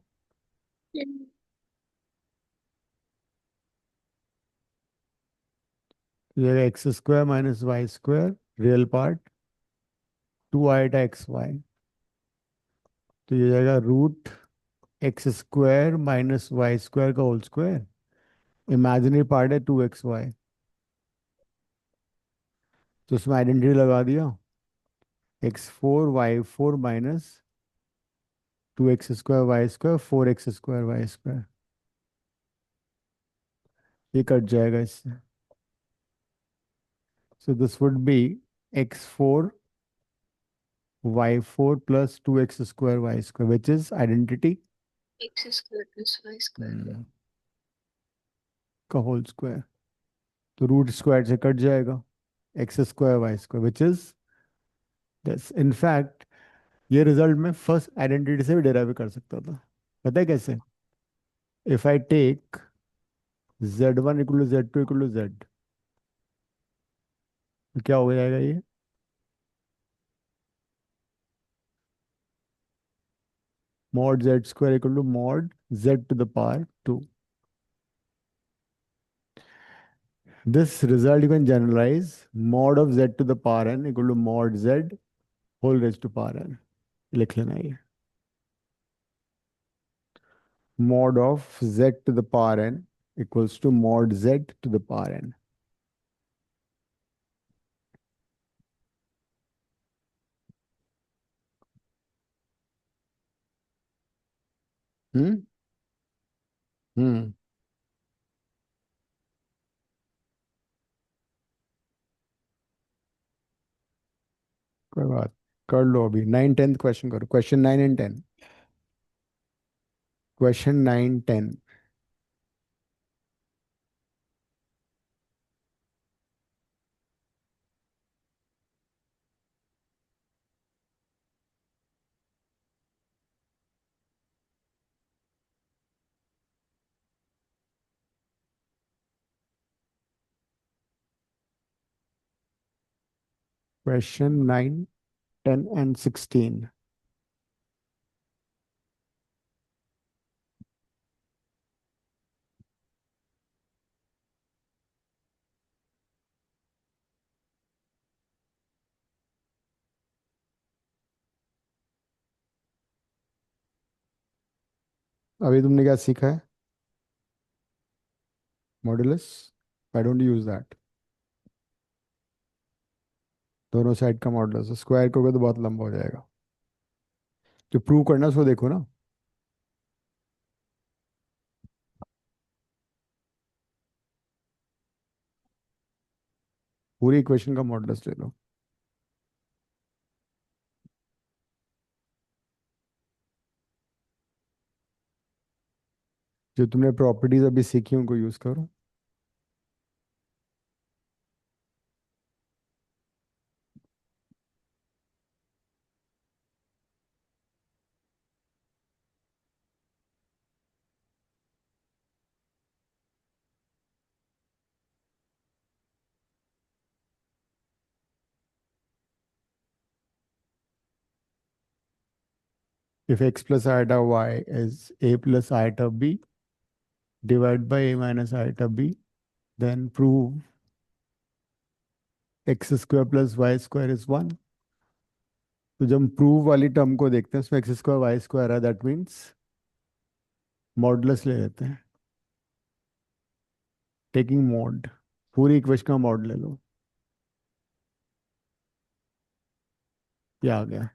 ये x square minus y square, real part, 2 iota x y. तो ये जाएगा root x square minus y square का होल स्क्वायर। इमेजिनरी पार्ट है 2xy, तो उसमें आइडेंटिटी लगा दिया, x4 y4 minus 2x square y square, 4x square y square. ये कट जाएगा इससे। So this would be x4 y4 plus 2x square y square, which is identity x square plus y square. का whole square. तो root square से cut जाएगा, x square y square, which is this. In fact ये result में first identity से भी derive कर सकता था। पता है कैसे? If I take z1 equal to z2 equal to z, तो क्या हो जाएगा ये, mod z square equal to mod z to the power 2। This result you can generalise, mod of z to the power n equal to mod z whole raise to power n। लिख लेना ये, mod of z to the power n equals to mod z to the power n। हम्म। हम्म। कोई बात, कर लो अभी। 9 10 question करो, question 9 and 10। Question 9 10। Question 9, 10 and 16। अभी तुमने क्या सीखा है? Modulus. I don't use that. दोनों साइड का मॉड्यूलस स्क्वायर करोगे तो बहुत लंबा हो जाएगा। जो प्रूव करना है उसको देखो ना। पूरी इक्वेशन का मॉड्यूलस ले लो। जो तुमने प्रॉपर्टीज अभी सीखी उनको यूज करो। If x plus iota y is a plus iota b divided by a minus iota b, then prove x square plus y square is 1। तो जब हम प्रूव वाली टर्म को देखते हैं उसमें एक्स स्क्वायर वाई स्क्वायर है, दैट मीन्स मॉडुलस ले लेते हैं। टेकिंग मॉड, पूरी इक्वेशन का मॉड ले लो। ये आ गया।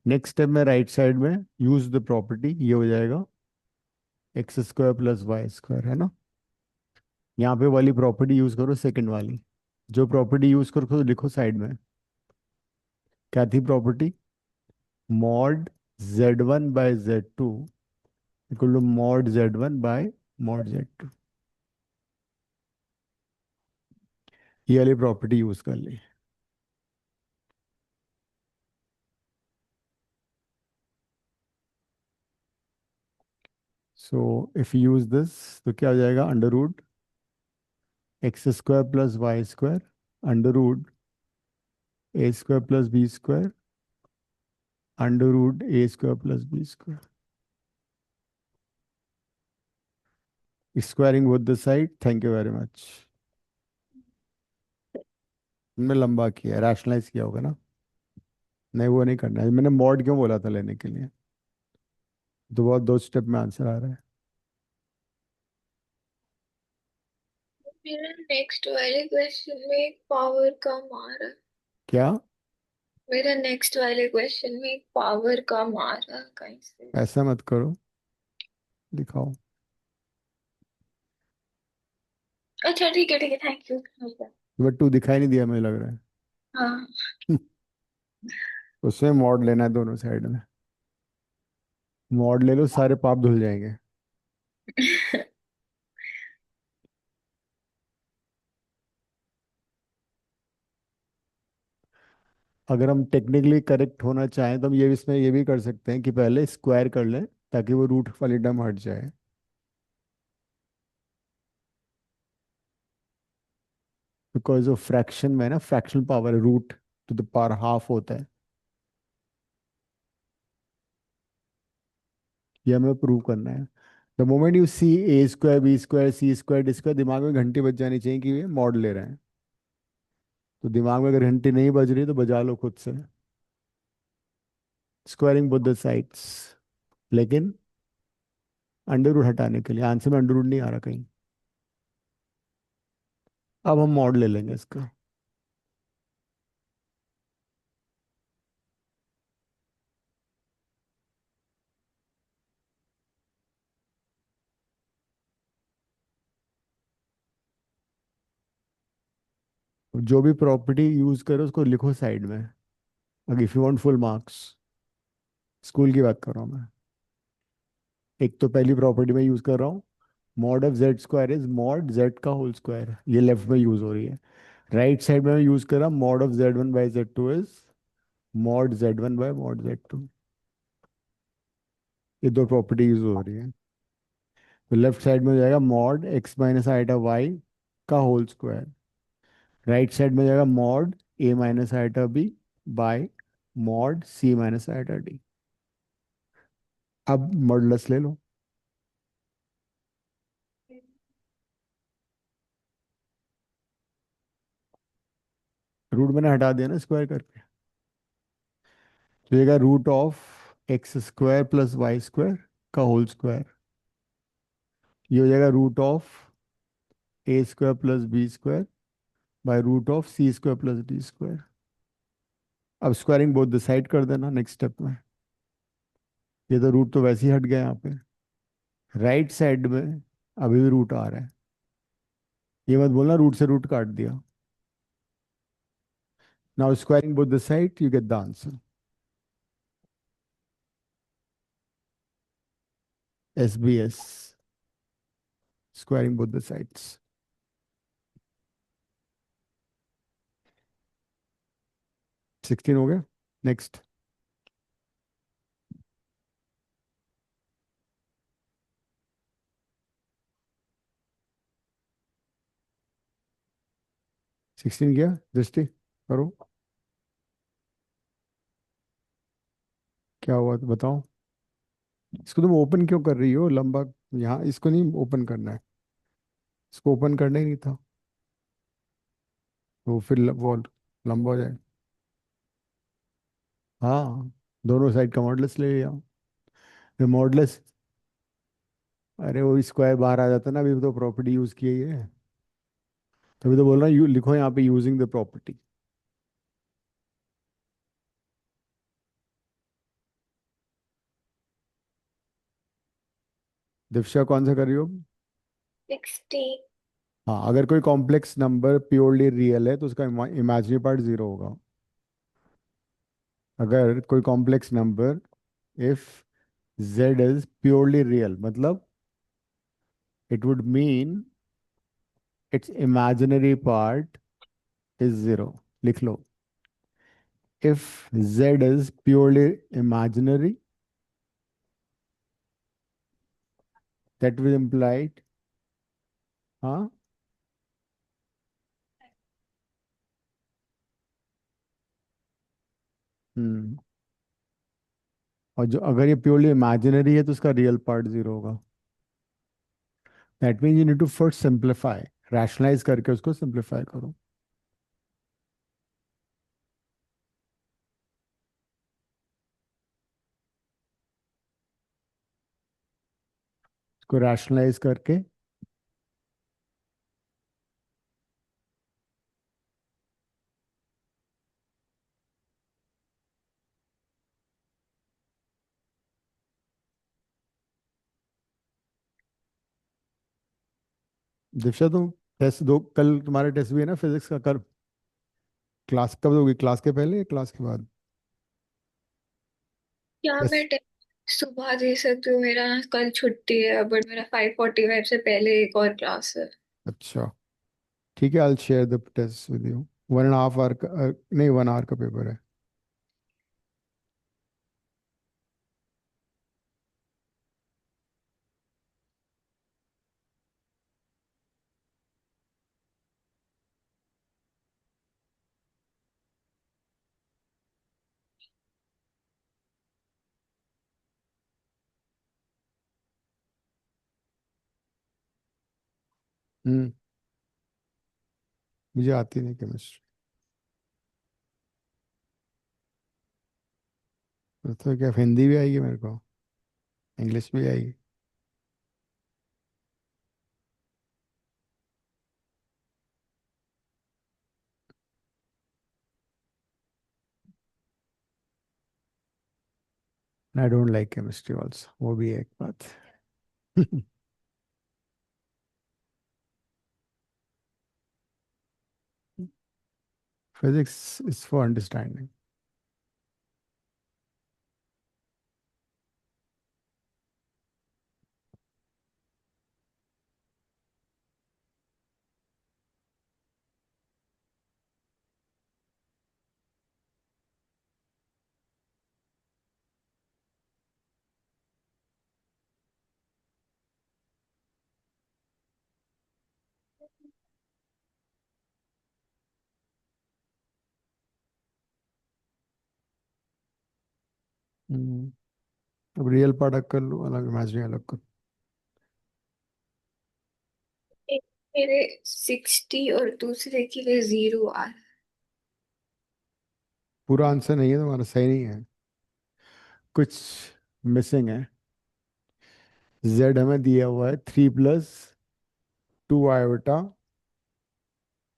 नेक्स्ट स्टेप में राइट साइड में यूज द प्रॉपर्टी, ये हो जाएगा x square plus y square, है ना। यहाँ पे वाली प्रॉपर्टी यूज करो, सेकंड वाली। जो प्रॉपर्टी यूज करो तो लिखो साइड में। क्या थी property? Mod z1 by z2 equal to mod z1 by mod z2। ये वाली प्रॉपर्टी यूज कर ली। So if you use this तो क्या हो जाएगा? Under root x square plus y square under root a square plus b square under root a square plus b square. Squaring both the side. Thank you very much. मैंने लंबा किया, rationalise किया होगा ना। नहीं, वो नहीं करना है। मैंने मॉड क्यों बोला था लेने के लिए? तो बहुत दो स्टेप में आंसर आ रहा है। मेरा नेक्स्ट वाले क्वेश्चन में एक पावर कम आ रहा है। क्या? मेरा नेक्स्ट वाले क्वेश्चन में एक पावर कम आ रहा है कहीं से। ऐसा मत करो, दिखाओ। अच्छा ठीक है थैंक यू। बट टू दिखाई नहीं दिया, मुझे लग रहा हाँ। है। उसमें मॉड लेना है दोनों साइड में। मॉड ले लो, सारे पाप धुल जाएंगे। अगर हम टेक्निकली करेक्ट होना चाहें तो हम ये इसमें ये भी कर सकते हैं कि पहले स्क्वायर कर लें ताकि वो रूट वाली टर्म हट जाए। बिकॉज ऑफ फ्रैक्शन में ना, fractional power root to the power half होता है। ये हमें प्रूव करना है। The moment you see a square b square c square d square, दिमाग में घंटी बज जानी चाहिए कि ये मॉड ले रहे हैं। तो दिमाग में अगर घंटी नहीं बज रही तो बजा लो खुद से। Squaring both the sides. लेकिन अंडर रूट हटाने के लिए आंसर में अंडर रूट नहीं आ रहा कहीं। अब हम मॉड ले लेंगे इसका। जो भी प्रॉपर्टी यूज करो उसको लिखो साइड में। अगर if you want full marks, school की बात कर रहा हूँ मैं। एक तो पहली प्रॉपर्टी में यूज कर रहा हूँ, mod of Z square is mod z का होल स्क्वायर। ये लेफ्ट में यूज हो रही है। राइट साइड में मैं यूज कर रहा हूँ, mod of z1 by z2 is mod z1 by mod z2। ये दो प्रॉपर्टी यूज हो रही है। तो लेफ्ट साइड में हो जाएगा mod x minus iota y का होल स्क्वायर। राइट साइड में हो जाएगा mod a minus iota b by mod c minus iota d. अब मॉडुलस ले लो। रूट मैंने हटा दिया ना स्क्वायर करके, तो ये root of x square plus y square का होल स्क्वायर। ये हो जाएगा root of a square plus b square by root of c square plus d square. अब स्क्वायरिंग बोथ द साइड कर देना नेक्स्ट स्टेप में। ये तो रूट तो वैसे ही हट गया यहाँ पे, राइट साइड में अभी भी रूट आ रहा है। ये मत बोलना रूट से रूट काट दिया। Now squaring both the side you get the answer. S B S, squaring both the sides. 16 हो गया। नेक्स्ट। 16 किया दृष्टि, करो। क्या हुआ तो बताओ। इसको तुम ओपन क्यों कर रही हो लंबा? यहाँ इसको नहीं ओपन करना है, इसको ओपन करना ही नहीं था, तो फिर वो लंबा हो जाए। हाँ, दोनों साइड का मॉडुलस ले लिया। मॉडुलस, अरे वो स्क्वायर बाहर आ जाता ना, अभी तो प्रॉपर्टी यूज की है। तभी तो बोल रहा हूँ लिखो यहाँ पे यूजिंग द प्रॉपर्टी। दिव्या कौन सा कर रही हो? 60। हाँ, अगर कोई कॉम्प्लेक्स नंबर प्योरली रियल है तो उसका इमेजिनरी पार्ट जीरो होगा। अगर कोई complex number, if z is purely real, मतलब it would mean its imaginary part is zero. लिख लो, if z is purely imaginary, that will imply, हाँ, हम्म, और जो अगर ये प्योरली इमेजिनरी है तो उसका रियल पार्ट जीरो होगा। That means you need to first simplify, rationalize करके उसको सिंप्लीफाई करो। उसको रैशनलाइज करके, दीक्षा तुम टेस्ट दो, कल तुम्हारा टेस्ट भी है ना फिजिक्स का, कर। क्लास कब दोगी, क्लास के पहले या क्लास के बाद? क्या मैं टेस्ट, सुबह दे सकती हूँ? मेरा कल छुट्टी है, बट मेरा 5:45 से पहले एक और क्लास है। अच्छा, ठीक है, I share the test with you. 1.5 hour का नहीं, 1 आवर का पेपर है। हम्म, मुझे आती नहीं केमिस्ट्री। तो क्या हिंदी भी आएगी मेरे को, इंग्लिश भी आएगी? I don't like chemistry also, वो भी है एक बात। Physics is for understanding. Hmm, अब रियल पार्ट अलग कर लो, अलग इमेजिनरी अलग कर। एक मेरे 60 और दूसरे के लिए 0 आ रहा पूरा आंसर नहीं है तुम्हारा, सही नहीं है, कुछ मिसिंग है। जेड हमें दिया हुआ है 3 + 2 iota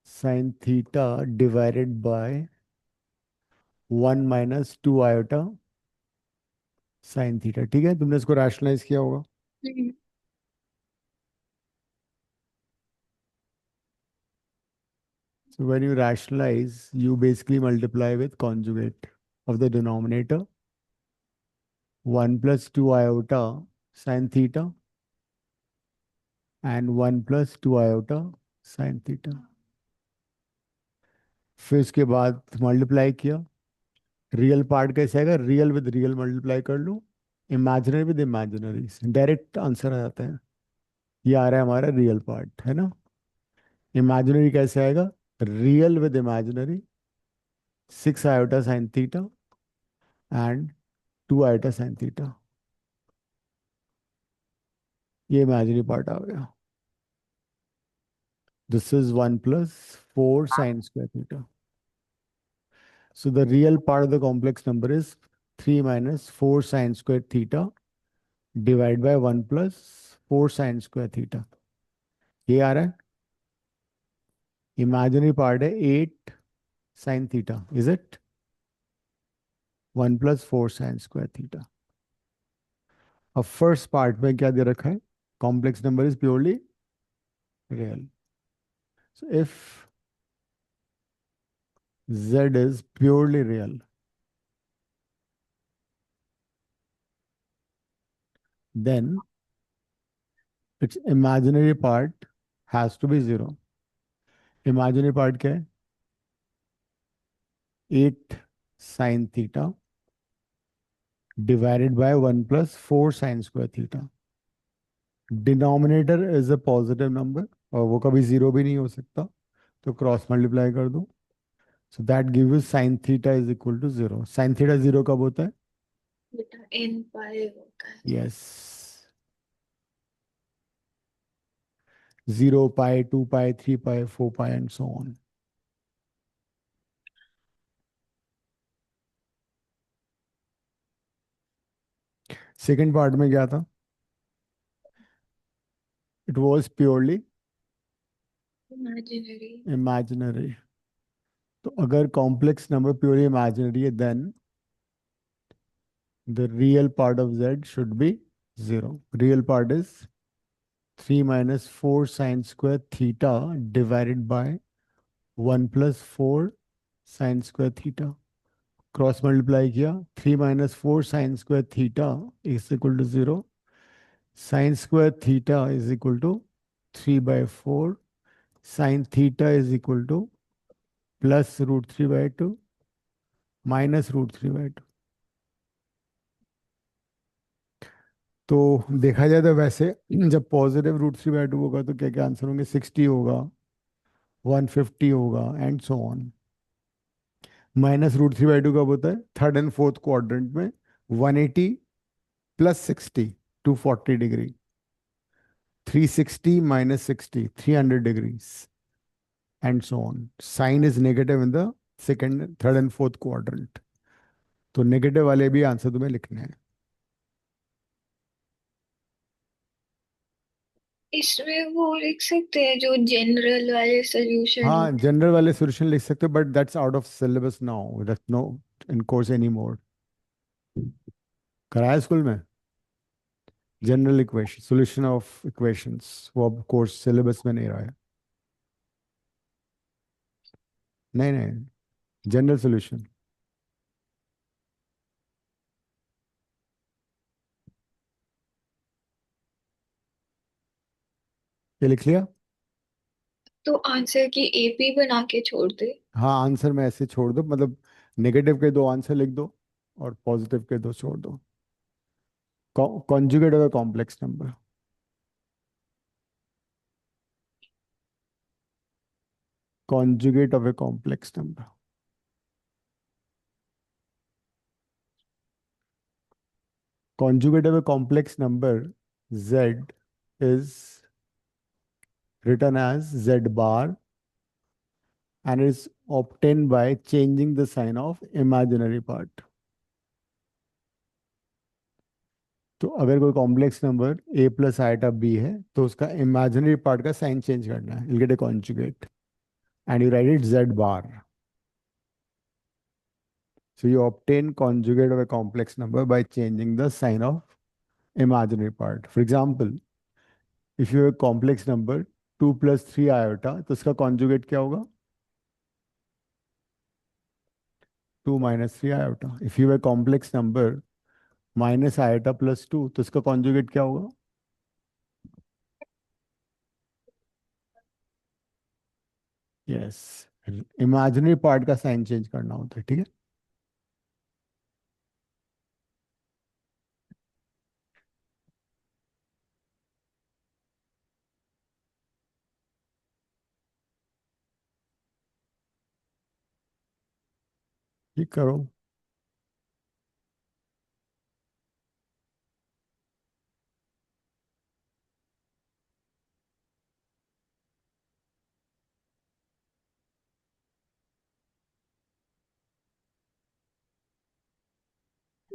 sine theta divided by 1 - 2 iota sine theta. ठीक है, तुमने इसको रैशनलाइज किया होगा। है। So when you rationalize, you basically multiply with conjugate of the denominator, 1 + 2 iota sine theta and 1 + 2 iota sine theta। फिर उसके बाद मल्टीप्लाई किया। रियल पार्ट कैसे आएगा, रियल विद रियल मल्टीप्लाई कर लो, imaginary with imaginary, direct answer आ जाता है। ये आ रहा है हमारा रियल पार्ट, है ना। इमेजिनरी कैसे आएगा, real with imaginary, 6 iota sine theta and 2 iota sine theta. ये इमेजिनरी पार्ट आ गया। This is 1 + 4 sine square theta. So the real part of the complex number is 3 - 4 sine square theta divided by 1 + 4 sine square theta। ये आ रहा है। Imaginary part है 8 sin theta, is it? 1 + 4 sine square theta। अब first part में क्या दे रखा है, complex number is purely real. So if z is purely real, then its imaginary part has to be 0। Imaginary part क्या है, 8 sin theta divided by 1 + 4 sin square theta। Denominator is a positive number और वो कभी zero भी नहीं हो सकता, तो क्रॉस मल्टीप्लाई कर दो। So that give you sine theta is equal to 0। Sine theta 0 कब होता है, बेटा n पाई होता है। Yes, 0 pi, 2 pi, 3 pi, 4 pi and so on. Second part में क्या था, it was purely imaginary. Imaginary. तो अगर कॉम्प्लेक्स नंबर प्योरली इमेजिनरी है, then the real part of z should be 0। Real part is 3 - 4 sine square theta divided by 1 + 4 sine square theta। Cross multiply किया, 3 - 4 sine square theta is equal to 0। Sine square theta is equal to 3/4 sine theta is equal to plus √3/2 minus √3/2। तो देखा जाए तो वैसे जब positive √3/2 होगा तो क्या क्या आंसर होंगे, 60 होगा, 150 होगा एंड सो ऑन। माइनस √3/2 कब होता है, थर्ड एंड फोर्थ क्वाड्रेंट में, 180 + 60 240 degree, 360 - 60 300 degrees and so on. Sine is negative in the second, third and fourth quadrant, तो नेगेटिव वाले भी आंसर तुम्हें लिखने हैं। इसमें वो लिख सकते हैं जो जनरल वाले सोल्यूशन हाँ, होते जनरल वाले सॉल्यूशन लिख सकते हो, but that's out of syllabus now, that's no in course any more. कराया स्कूल में general equation, solution of equations, वो अब कोर्स सिलेबस में नहीं रहा है। नहीं नहीं, जनरल सॉल्यूशन। ये लिख लिया। तो आंसर की एपी बना के छोड़ दे। हाँ, आंसर में ऐसे छोड़ दो, मतलब नेगेटिव के 2 आंसर लिख दो और पॉजिटिव के 2 छोड़ दो। Conjugate of a complex number, conjugate of a complex number. Conjugate of a complex number z is written as z bar and is obtained by changing the sign of imaginary part. तो अगर कोई complex number a plus iota b है तो उसका imaginary part का sign change करना है. You get a conjugate and you write it z bar. So you obtain conjugate of a complex number by changing the sign of imaginary part. For example, if you have a complex number 2 plus 3 iota, तो उसका conjugate क्या होगा? 2 minus 3 iota. If you have a complex number minus iota plus 2, तो उसका conjugate क्या होगा? Yes. Imaginary part का sign change करना होता है, ठीक है? ठीक करो.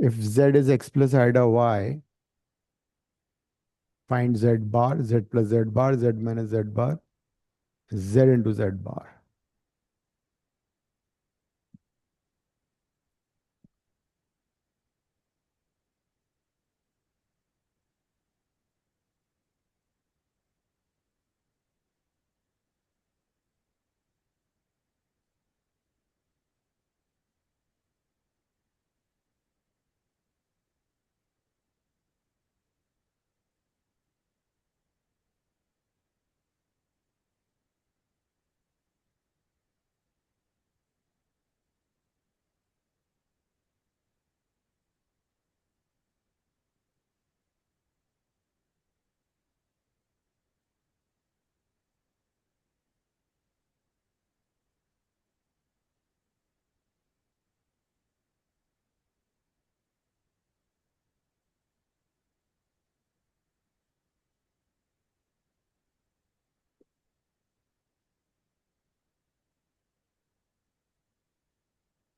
If z is x plus iota y, find z bar, z plus z bar, z minus z bar, z into z bar.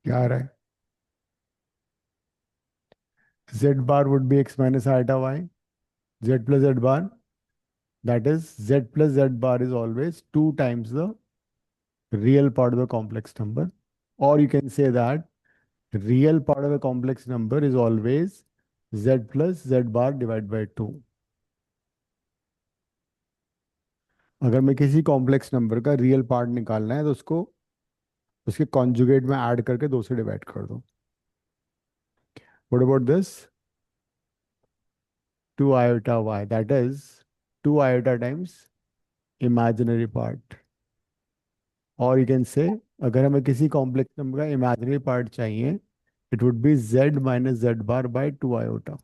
क्या आ रहा है? Z bar would be x minus iota y, z plus z bar. That is, z plus z bar is always 2 times the real part of the complex number. Or you can say that real part of a complex number is always z plus z bar divided by 2. अगर मैं किसी complex number का real part निकालना है तो उसको उसके conjugate में ऐड करके 2 से डिवाइड कर दो. What about this? 2 iota y. That is 2 iota times imaginary part. और यू कैन से अगर हमें किसी कॉम्प्लेक्स नंबर का इमेजिनरी पार्ट चाहिए it would be z minus Z bar by 2 iota.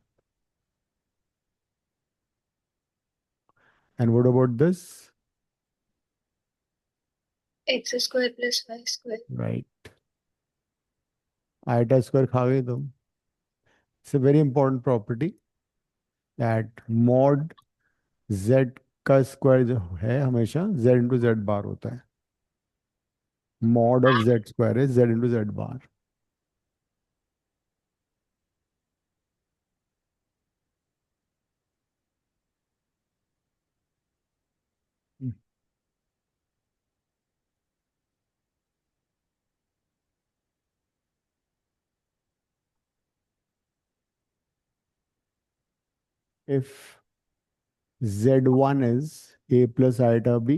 And what about this? X square plus y square. Right. Iota square खा गए तुम. It's a very important property that mod z का square जो है हमेशा z into Z bar होता है. Mod of z square है z into Z bar. If z1 is a plus iota b,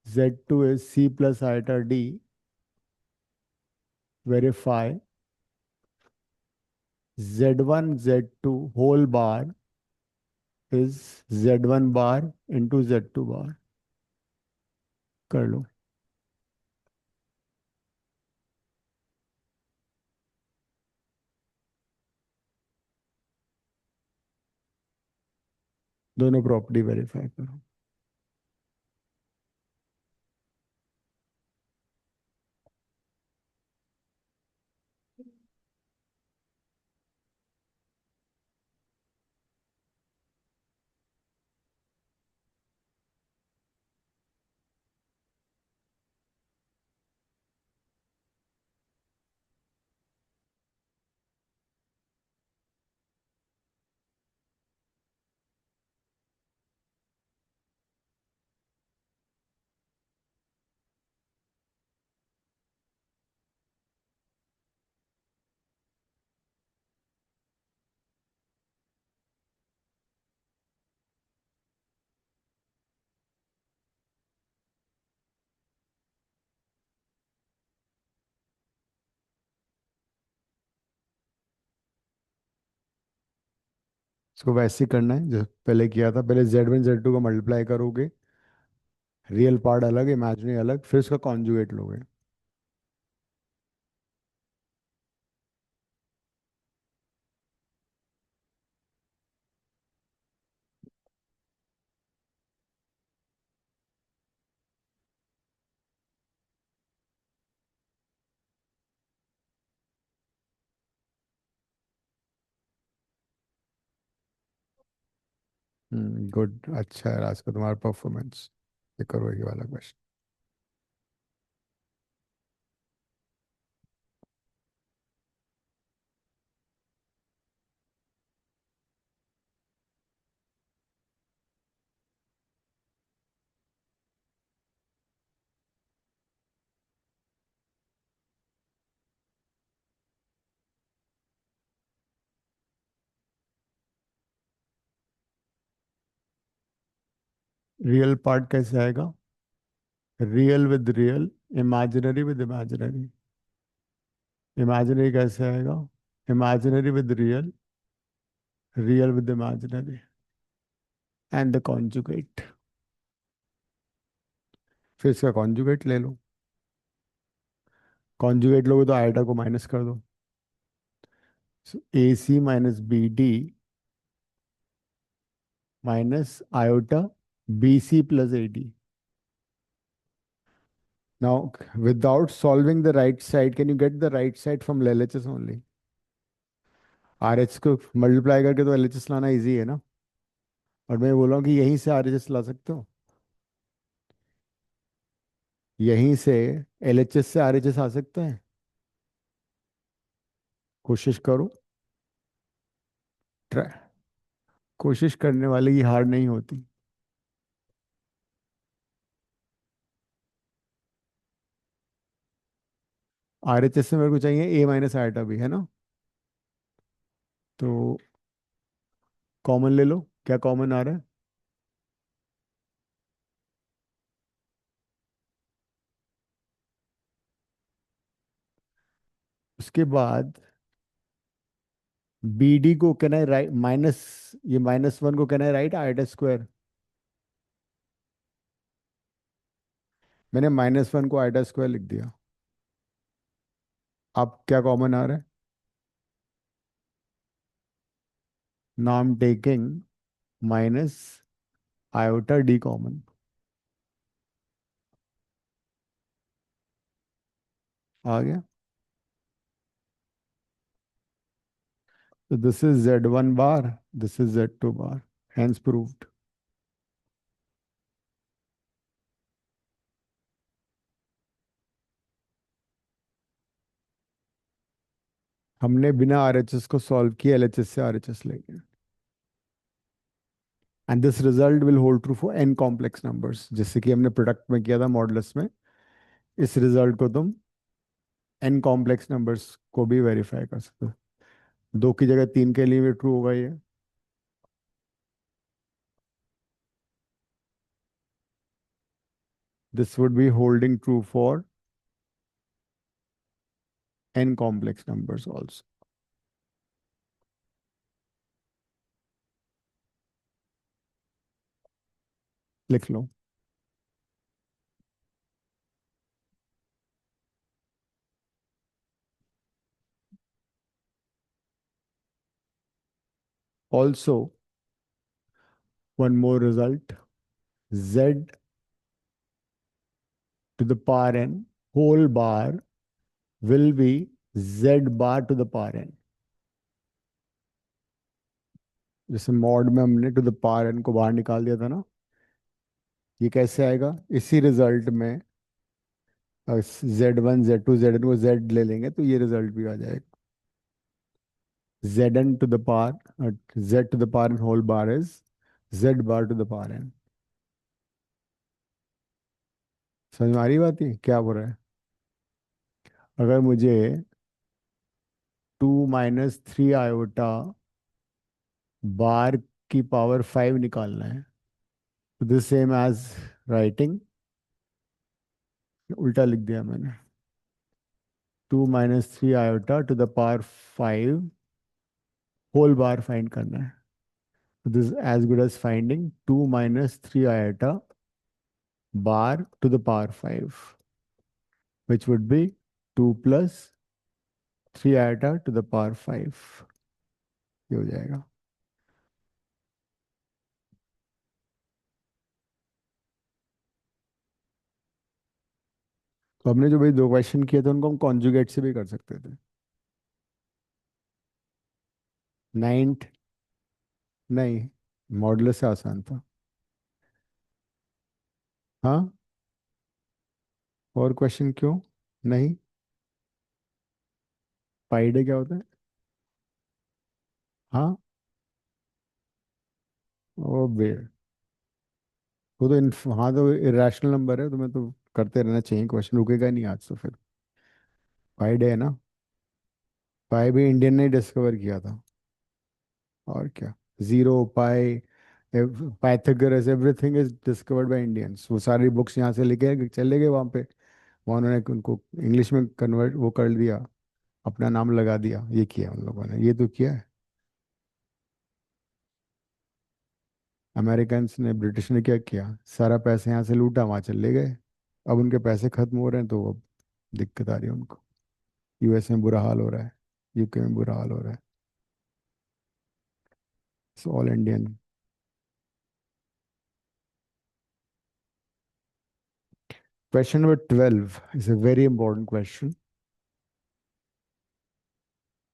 z2 is c plus iota d, verify z1 z2 whole bar is z1 bar into z2 bar. कर लो. दोनों property verify करो. इसको वैसे ही करना है जो पहले किया था। पहले Z1 Z2 का मल्टीप्लाई करोगे, रियल पार्ट अलग इमेजिनरी अलग, फिर उसका कॉन्जुगेट लोगे। गुड, अच्छा है आज का तुम्हारा परफॉर्मेंस। ये करो ये वाला क्वेश्चन। रियल पार्ट कैसे आएगा? Real with real, imaginary with imaginary. Imaginary कैसे आएगा? Imaginary with real, real with imaginary, and the conjugate. फिर इसका कॉन्जुगेट ले लो। कॉन्जुगेट लोगे तो आइटा को माइनस कर दो। AC minus BD minus iota BC plus AD। Now, without solving the right side, can you get the right side from LHS only? RH को multiply करके तो LHS लाना इजी है ना। और मैं बोल रहा हूँ कि यहीं से RHS ला सकते हो। यहीं से LHS से RHS आ सकते हैं। कोशिश करो। ट्राई। कोशिश करने वाले की हार नहीं होती। RHS से मेरे को चाहिए A माइनस आयोटा भी, है ना? तो कॉमन ले लो, क्या कॉमन आ रहा है? उसके बाद BD को कैन आई राइट माइनस, ये -1 को can I right iota square. मैंने -1 को आयोटा स्क्वायर लिख दिया। अब क्या कॉमन आ रहा है? Now I am taking minus iota D common. आ गया। तो this is Z1 bar, this is Z2 bar, hence proved. हमने बिना RHS को सॉल्व किया, LHS से RHS ले गए। And this result will hold true for n complex numbers, जैसे कि हमने प्रोडक्ट में किया था मॉडुलस में। इस रिजल्ट को तुम n कॉम्प्लेक्स नंबर्स को भी वेरीफाई कर सकते हो। 2 की जगह 3 के लिए भी ट्रू होगा ये। This would be holding true for n complex numbers also. लिख लो। Also one more result, z to the power n whole bar will be z bar to the power n। जैसे मॉड में हमने to the power n को बाहर निकाल दिया था ना, ये कैसे आएगा इसी रिजल्ट में? Z1 Z2 Zn को z ले लेंगे तो ये रिजल्ट भी आ जाएगा। Zn to the power z to the power n whole bar is z bar to the power n। समझ में आ रही बात? है क्या बोल रहा है? अगर मुझे 2 - 3 आयोटा बार की पावर 5 निकालना है, तो दिस सेम एज राइटिंग, उल्टा लिख दिया मैंने। 2 - 3 iota to the power 5 whole bar find करना है। This is as good as finding 2 minus 3 iota bar to the power 5, which would be 2 plus 3 iota to the power 5. ये हो जाएगा. तो हमने जो भाई दो क्वेश्चन किए थे उनको हम कॉन्जुगेट से भी कर सकते थे. नाइन्थ. नहीं, मॉडुलस से आसान था. हाँ. और क्वेश्चन क्यों नहीं? पाइडे क्या होता है? हाँ. ओ बे, वो तो हाँ तो इरेशनल नंबर है, तुम्हें तो करते रहना चाहिए, क्वेश्चन रुकेगा नहीं आज तो फिर. पाइडे है ना. पाई भी इंडियन ने डिस्कवर किया था. और क्या. Zero, pi, Pythagoras, everything is discovered by Indians. वो सारी बुक्स यहाँ से लेके चले गए वहाँ पे. वहाँ उन्होंने उनको इंग्लिश में कन्वर्ट वो कर दिया, अपना नाम लगा दिया. ये किया उन लोगों ने, ये तो किया है. अमेरिकन ने, ब्रिटिश ने क्या किया? सारा पैसा यहाँ से लूटा, वहाँ चले गए. अब उनके पैसे खत्म हो रहे हैं तो अब दिक्कत आ रही है उनको. यूएस में बुरा हाल हो रहा है, यूके में बुरा हाल हो रहा है. All Indian. Question number 12 is a very important question.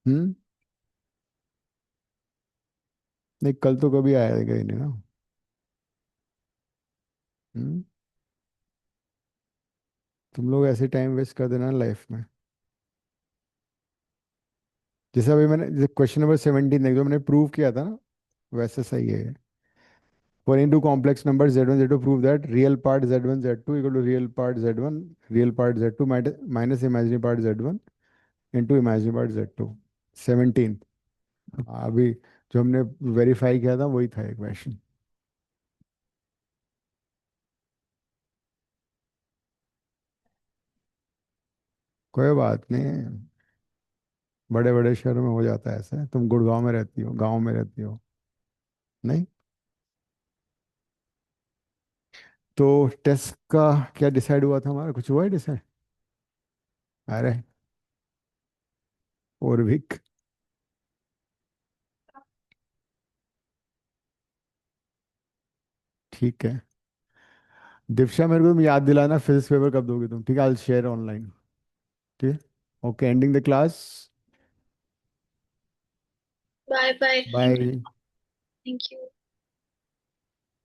Hmm. नहीं, कल तो कभी आएगा ही नहीं ना. हम्म. तुम लोग ऐसे टाइम वेस्ट कर देना लाइफ में. जैसे अभी मैंने क्वेश्चन नंबर 17 देख, जो मैंने प्रूव किया था ना, वैसे सही है. For into complex numbers z1 z2, prove that real part z1 z2 equal to real part z1 real part z2 minus imaginary part z1 into imaginary part z2. 17. अभी जो हमने वेरीफाई किया था वही था एक क्वेश्चन. कोई बात नहीं. बड़े बड़े शहरों में हो जाता है ऐसा. तुम गुड़गांव में रहती हो, गांव में रहती हो. नहीं. तो टेस्ट का क्या डिसाइड हुआ था हमारा? कुछ हुआ है डिसाइड? अरे, और भी. ठीक है. दीक्षा, मेरे को तुम याद दिलाना फिजिक्स पेपर कब दोगे तुम. ठीक है, आई शेयर ऑनलाइन. ठीक है. Okay, ending the class. Bye bye, thank bye. Thank you.